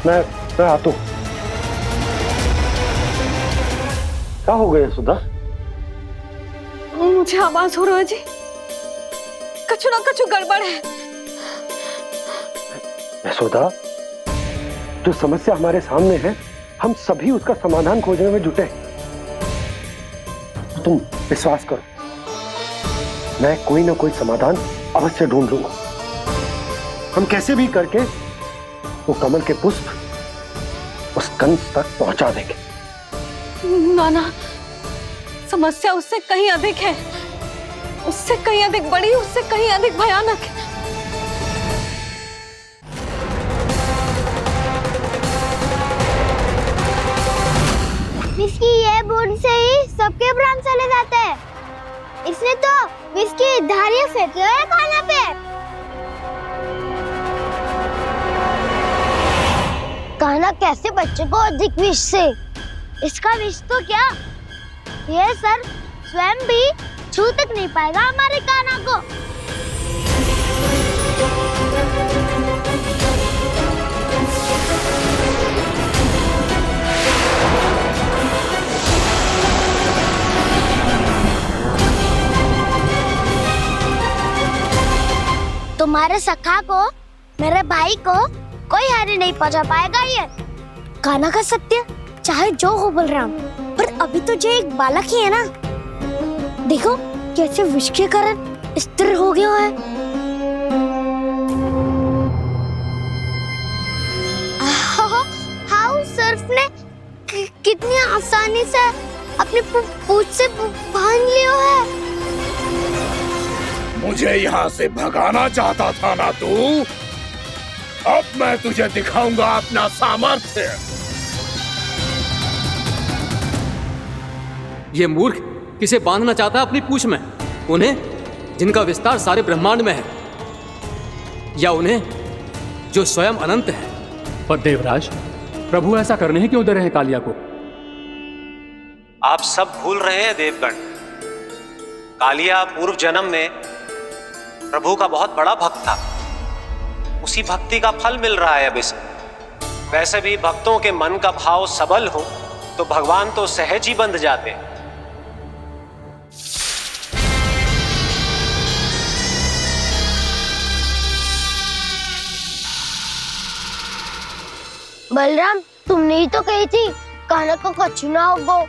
मैं आता हूँ। क्या हो गया सुधा? मुझे आवाज हो रहा है जी, कछु ना कछु गड़बड़ है। यशोदा, जो समस्या हमारे सामने है, हम सभी उसका समाधान खोजने में जुटे। तुम विश्वास करो, मैं कोई ना कोई समाधान अवश्य ढूंढ लूंगा। हम कैसे भी करके वो कमल के पुष्प उस कंस तक पहुंचा देंगे। नाना, समस्या उससे कहीं अधिक है, उससे कहीं अधिक बड़ी, उससे कहीं अधिक भयानक है। इसकी ये बूंद से ही सबके प्राण चले जाते हैं। इसने तो विष की धारियां फेंकी है खाना पे। कान्हा कैसे बच्चे को अधिक विष से? इसका विष तो क्या, ये सर स्वयं भी छू तक नहीं पाएगा हमारे कान्हा को। तुम्हारे सखा को, मेरे भाई को कोई हानि नहीं पहुंचा पाएगा। ये कान्हा का सत्य चाहे जो हो बलराम, पर अभी तो जो एक बालक ही है ना। देखो कैसे विष के कारण स्थिर हो गया है। हाउ सर्फ ने कितनी आसानी से अपनी पूंछ से बांध लिया है। मुझे यहाँ से भगाना चाहता था ना तू? अब मैं तुझे दिखाऊंगा अपना सामर्थ्य। ये मूर्ख किसे बांधना चाहता है अपनी पूंछ में? उन्हें जिनका विस्तार सारे ब्रह्मांड में है, या उन्हें जो स्वयं अनंत है? पर देवराज, प्रभु ऐसा करने ही क्यों दे रहे हैं कालिया को? आप सब भूल रहे हैं देवगण। कालिया पूर्व जन्म में प्रभु का बहुत बड़ा भक्त था। उसी भक्ति का फल मिल रहा है अब इसे। वैसे भी भक्तों के मन का भाव सबल हो तो भगवान तो सहज ही बंध जाते हैं। बलराम, तुमने ही तो कही थी कान्हा को कछु ना होगो।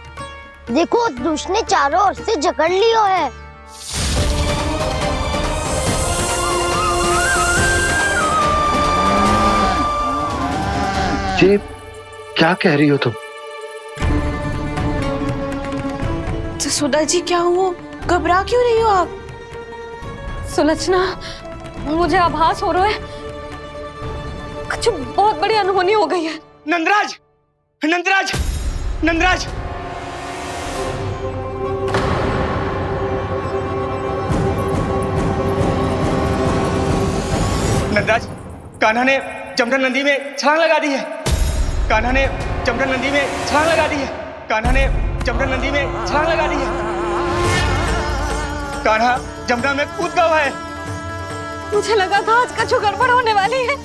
देखो दुष्ट ने चारों ओर से जकड़ लियो है। ये क्या कह रही हो तुम? जसोदा जी, क्या हुआ? घबरा क्यों रही हो आप? सुलोचना, मुझे आभास हो रहा है कुछ बहुत बड़ी अनहोनी हो गई है। नंदराज, नंदराज, नंदराज! नंदराज, कान्हा ने जमदग्नि नदी में छलांग लगा दी है। कान्हा ने जमदग्नि नदी में छलांग लगा दी है। कान्हा ने जमदग्नि नदी में छलांग लगा दी है। कान्हा जमुना में कूद गया है। मुझे लगा था आज कछु गड़बड़ होने वाली है।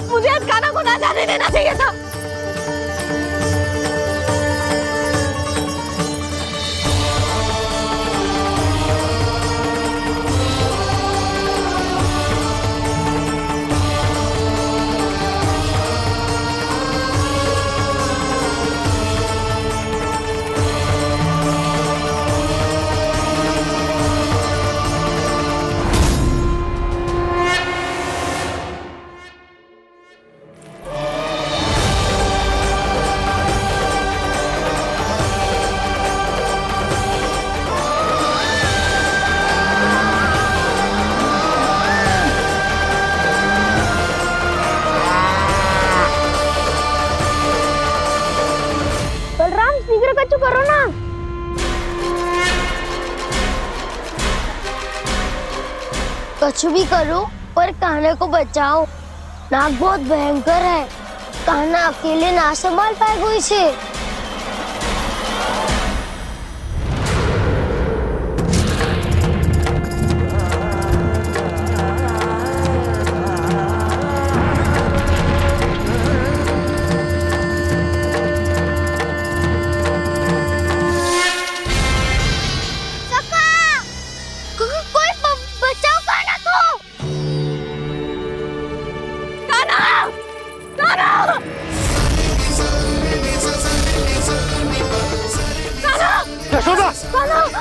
मुझे आज कान्हा को ना जाने देना चाहिए था। करो ना। कुछ भी करो पर कान्हा को बचाओ। नाग बहुत भयंकर है। कान्हा अकेले ना संभाल पाएगा इसे।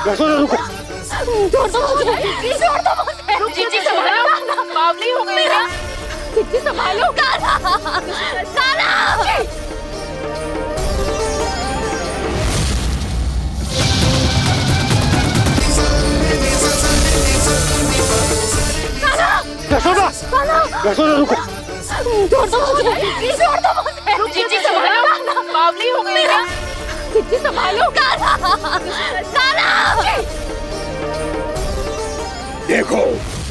यशोदा रुको। छोड़ दो मुझे, छोड़ दो मुझे। जीजी संभालो, बावली हो गई ना। जीजी संभालो। कान्हा, कान्हा। यशोदा, यशोदा रुको। छोड़ दो मुझे, छोड़ दो मुझे। जीजी संभालो, बावली हो गई ना। जीजी संभालो। कान्हा, कान्हा। देखो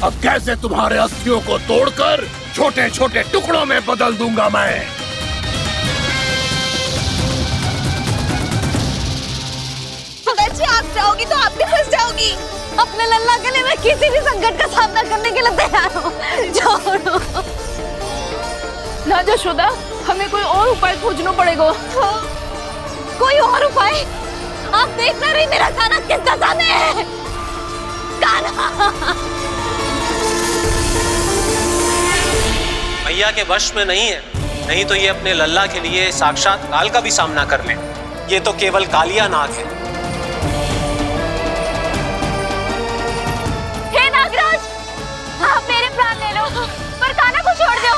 अब कैसे तुम्हारे अस्थियों को तोड़कर छोटे छोटे टुकड़ों में बदल दूंगा मैं। जी आप जाओगी तो आप भी फंस जाओगी। अपने लल्ला के लिए मैं किसी भी संकट का सामना करने के लिए तैयार हूँ। छोड़ो ना यशोदा, हमें कोई और उपाय खोजना पड़ेगा। कोई और उपाय? आप देख ना रही मेरा कान्हा किस दशा में है। कान्हा मैया के वश में नहीं है, नहीं तो ये अपने लल्ला के लिए साक्षात काल का भी सामना कर ले। ये तो केवल कालिया नाग है। हे नागराज, आप मेरे प्राण ले लो पर कान्हा को छोड़ दो।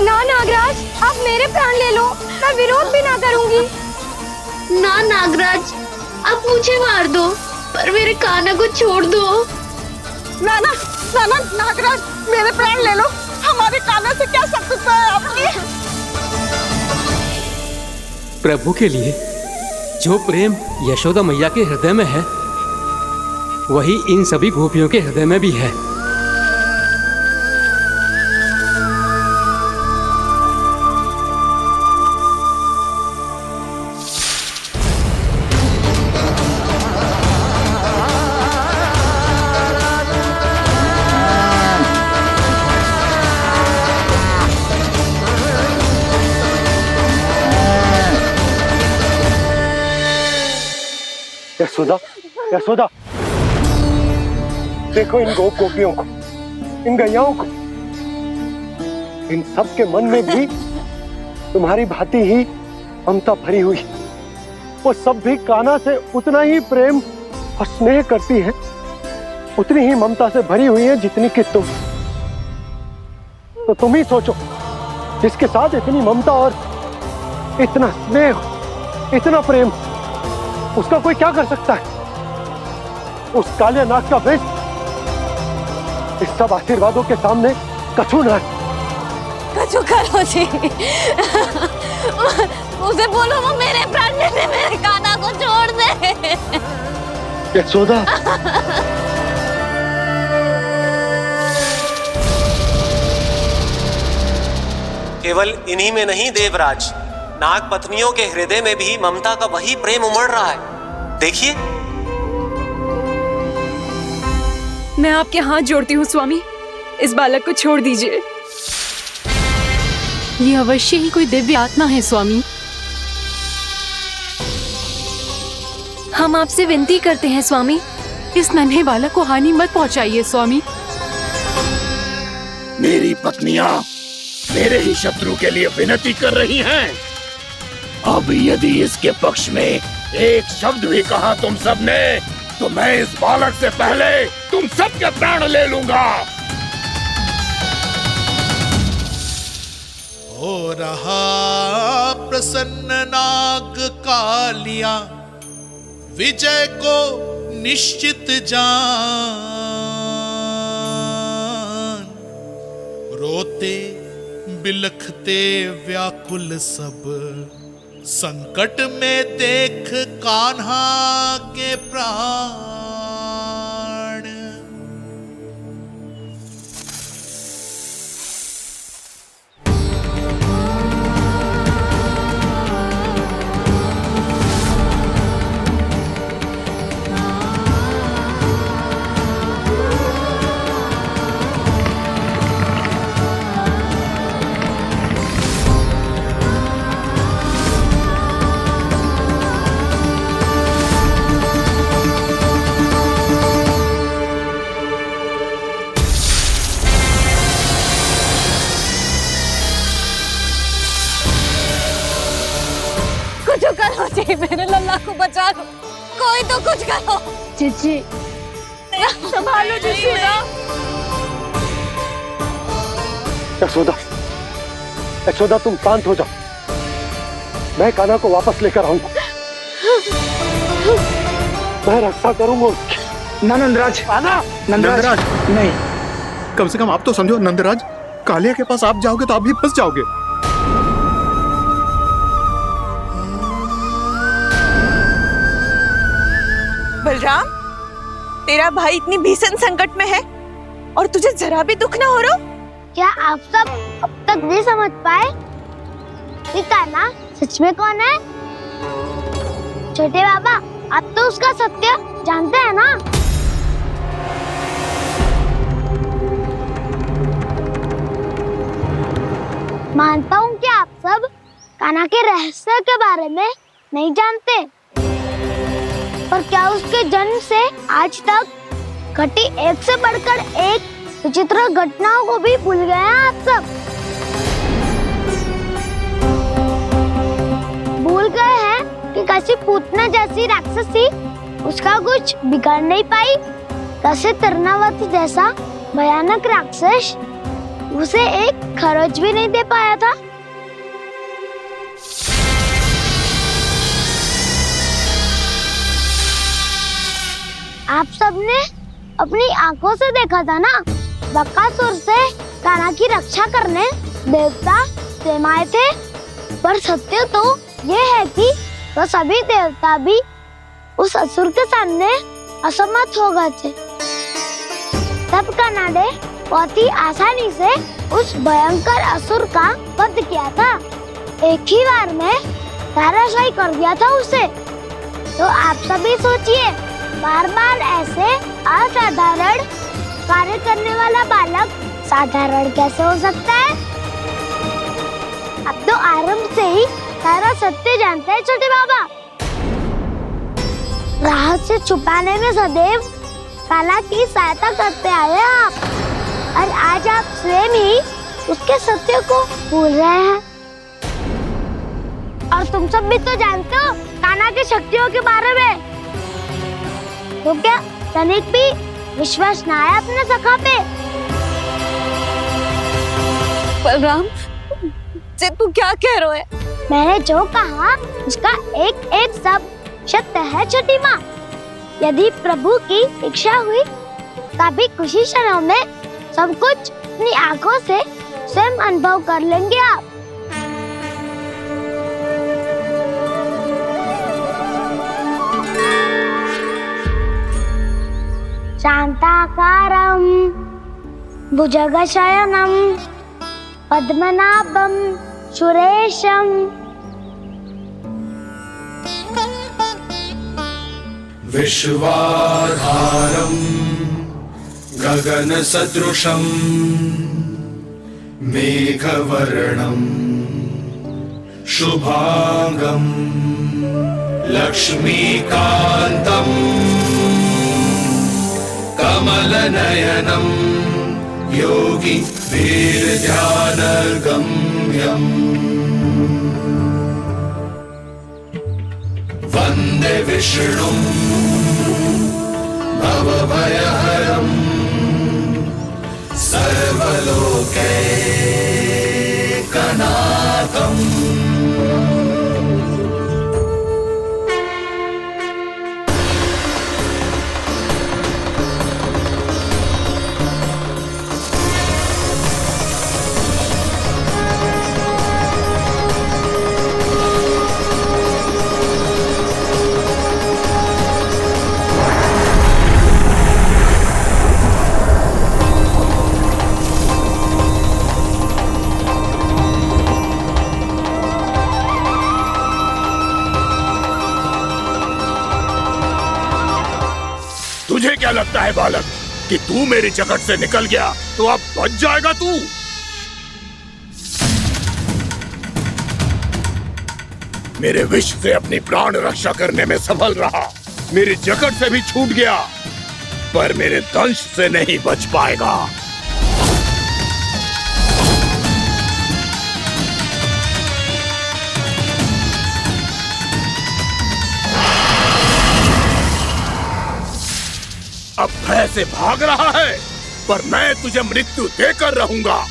ना नागराज, आप मेरे प्राण ले लो, मैं विरोध भी ना करूंगी। ना नागराज, आप मुझे मार दो पर मेरे कान्हा को छोड़ दो। ना ना ना ना नागराज, मेरे प्राण ले लो। हमारे कान्हा से क्या शत्रुता है आपकी? प्रभु के लिए जो प्रेम यशोदा मैया के हृदय में है वही इन सभी गोपियों के हृदय में भी है। यशोदा, यशोदा, देखो इन गोपियों को, इन गैयाओं को, इन सब के मन में भी तुम्हारी भांति ही ममता भरी हुई। वो सब भी कान्हा से उतना ही प्रेम और स्नेह करती हैं, उतनी ही ममता से भरी हुई है जितनी कि तुम। तो तुम ही सोचो, जिसके साथ इतनी ममता और इतना स्नेह, इतना प्रेम, उसका कोई क्या कर सकता है? उस कालिया नाग का विष इस सब आशीर्वादों के सामने कछु न है। कछु करो जी, उसे बोलो वो मेरे प्राण में से मेरे कान्हा को छोड़ दे। यशोदा, केवल इन्हीं में नहीं देवराज, नाग पत्नियों के हृदय में भी ममता का वही प्रेम उमड़ रहा है। देखिए। मैं आपके हाथ जोड़ती हूँ स्वामी, इस बालक को छोड़ दीजिए। ये अवश्य ही कोई दिव्य आत्मा है स्वामी। हम आपसे विनती करते हैं स्वामी, इस नन्हे बालक को हानि मत पहुंचाइए स्वामी। मेरी पत्नियां मेरे ही शत्रु के लिए विनती कर रही हैं। अब यदि इसके पक्ष में एक शब्द भी कहा तुम सबने, तो मैं इस बालक से पहले तुम सबके प्राण ले लूंगा। हो रहा प्रसन्न नाग कालिया, विजय को निश्चित जान। रोते बिलखते व्याकुल सब, संकट में देख कान्हा के प्राण। कुछ करो जी, मेरे लल्ला को बचा लो, कोई तो कुछ करो। जीजी संभालो जीजी। यशोदा, यशोदा तुम शांत हो जाओ, मैं कान्हा को वापस लेकर आऊंगा, मैं रक्षा करूंगा उसकी। ना नंदराज, नंदराज नहीं। कम से कम आप तो समझो नंदराज, कालिया के पास आप जाओगे तो आप भी फंस जाओगे। बलराम, तेरा भाई इतनी भीषण संकट में है और तुझे जरा भी दुख ना हो रहा? क्या आप सब अब तक नहीं समझ पाए कि कान्हा सच में कौन है? छोटे बाबा, आप तो उसका सत्य जानते हैं ना? मानता हूँ कि आप सब कान्हा के रहस्य के बारे में नहीं जानते, पर क्या उसके जन्म से आज तक घटी एक से बढ़कर एक विचित्र घटनाओं को भी भूल गए हैं आप सब? भूल गए हैं कि कैसी पूतना जैसी राक्षसी उसका कुछ बिगाड़ नहीं पाई, कैसे तरनावती जैसा भयानक राक्षस उसे एक खरोच भी नहीं दे पाया था। आप सबने अपनी आंखों से देखा था ना, बकासुर से कान्हा की रक्षा करने देवता स्वयं आए थे, पर सत्य तो ये है कि वो सभी देवता भी उस असुर के सामने असमर्थ हो गए थे। तब कान्हा बहुत ही आसानी से उस भयंकर असुर का वध किया था। एक ही बार में धराशायी कर दिया था उसे। तो आप सभी सोचिए, बार बार ऐसे असाधारण कार्य करने वाला बालक साधारण कैसे हो सकता है? अब तो आरंभ से ही सारा सत्य जानते हैं छोटे बाबा। रहस्य छुपाने में सदैव काला की सहायता करते आए आप, और आज आप स्वयं ही उसके सत्य को भूल रहे हैं। और तुम सब भी तो जानते हो कान्हा की शक्तियों के बारे में। तो क्या तनिक भी विश्वास ना है अपने सखा पे? बलराम, जे तू क्या कह रहा है? मैंने जो कहा उसका एक एक शब्द सत्य है छोटी माँ। यदि प्रभु की इच्छा हुई तभी कुछ ही क्षणों में सब कुछ अपनी आंखों से स्वयं अनुभव कर लेंगे आप। शांताकारं भुजगशयनं पद्मनाभं सुरेशं विश्वाधारं गगनसदृशं मेघवर्णं शुभांगं लक्ष्मीकान्तं कमलनयनं योगी वीरध्यानगम्यं वन्दे विष्णुं भवभयहरं सर्वलोकैकनाथम्। तुझे क्या लगता है बालक कि तू मेरी जकड़ से निकल गया तो अब बच जाएगा तू? मेरे विष से अपनी प्राण रक्षा करने में सफल रहा, मेरी जकड़ से भी छूट गया, पर मेरे दंश से नहीं बच पाएगा। अब भय से भाग रहा है, पर मैं तुझे मृत्यु देकर रहूंगा।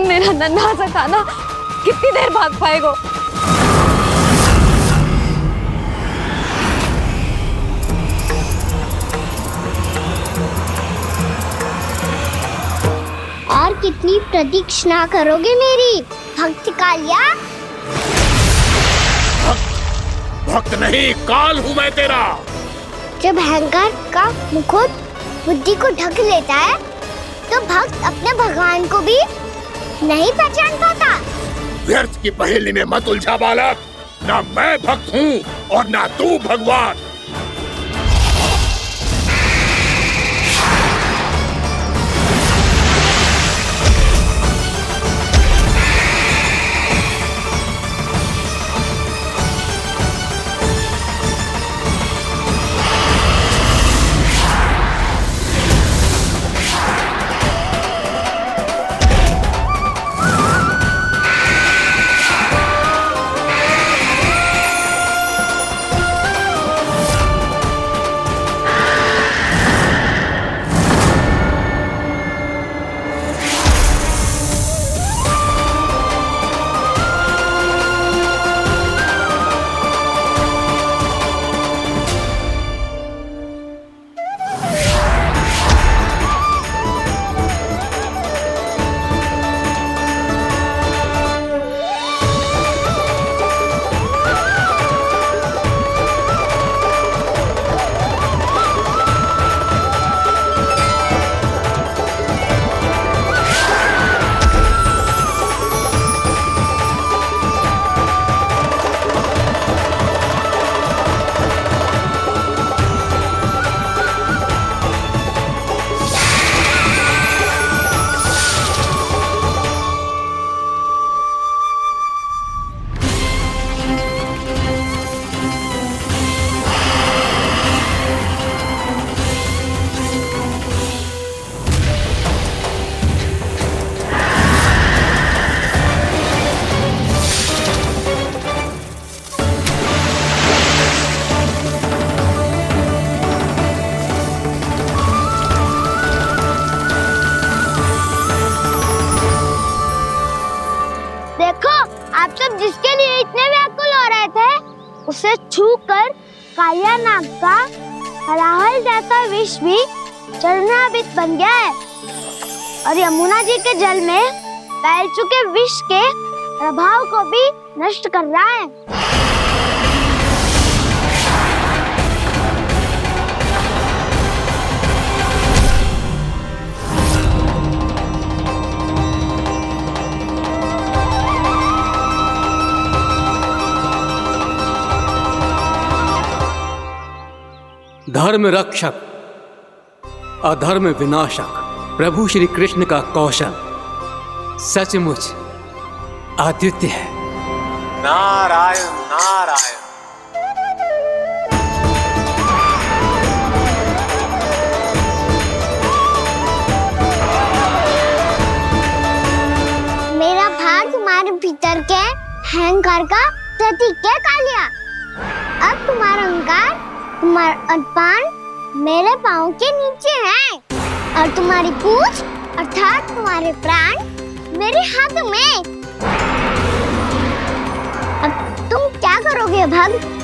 मेरा नन्हा सा कान्हा कितनी देर भाग पाएगा? और कितनी प्रतीक्षा करोगे मेरी भक्त कालिया? भक्त नहीं, काल हूं मैं तेरा। जब अहंकार का मुकुट बुद्धि को ढक लेता है तो भक्त अपने भगवान को भी नहीं पहचान पाता। व्यर्थ की पहेली में मत उलझा बालक। ना मैं भक्त हूँ और ना तू भगवान। जिसके लिए इतने व्याकुल हो रहे थे, उसे छूकर कालिया नाग का हलाहल जैसा विष भी चरणामृत बन गया है और यमुना जी के जल में फैल चुके विष के प्रभाव को भी नष्ट कर रहा है। धर्म रक्षक अधर्म विनाशक प्रभु श्री कृष्ण का कौशल सचमुच अद्वितीय है। नारायण नारायण। मेरा भार तुम्हारे भीतर के अहंकार का प्रतीक है कालिया। अब तुम्हारा अहंकार, तुम्हारा अनपान मेरे पाँव के नीचे है और तुम्हारी पूंछ अर्थात तुम्हारे प्राण मेरे हाथ में। अब तुम क्या करोगे भक्त?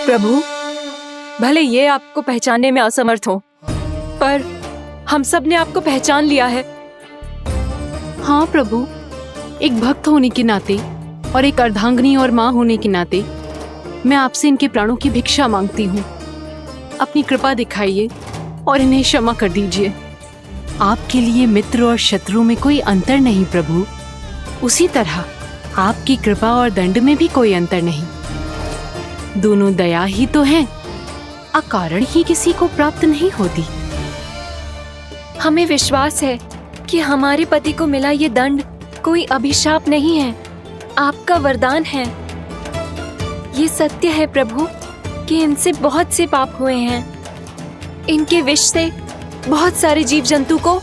प्रभु, भले ये आपको पहचानने में असमर्थ हो, पर हम सब ने आपको पहचान लिया है। हाँ प्रभु, एक भक्त होने के नाते और एक अर्धांगिनी और माँ होने के नाते मैं आपसे इनके प्राणों की भिक्षा मांगती हूँ। अपनी कृपा दिखाइए और इन्हें क्षमा कर दीजिए। आपके लिए मित्र और शत्रु में कोई अंतर नहीं प्रभु, उसी तरह आपकी कृपा और दंड में भी कोई अंतर नहीं। दोनों दया ही तो हैं, अकारण ही किसी को प्राप्त नहीं होती। हमें विश्वास है कि हमारे पति को मिला ये दंड कोई अभिशाप नहीं है, आपका वरदान है। ये सत्य है प्रभु कि इनसे बहुत से पाप हुए हैं। इनके विष से बहुत सारे जीव जंतु को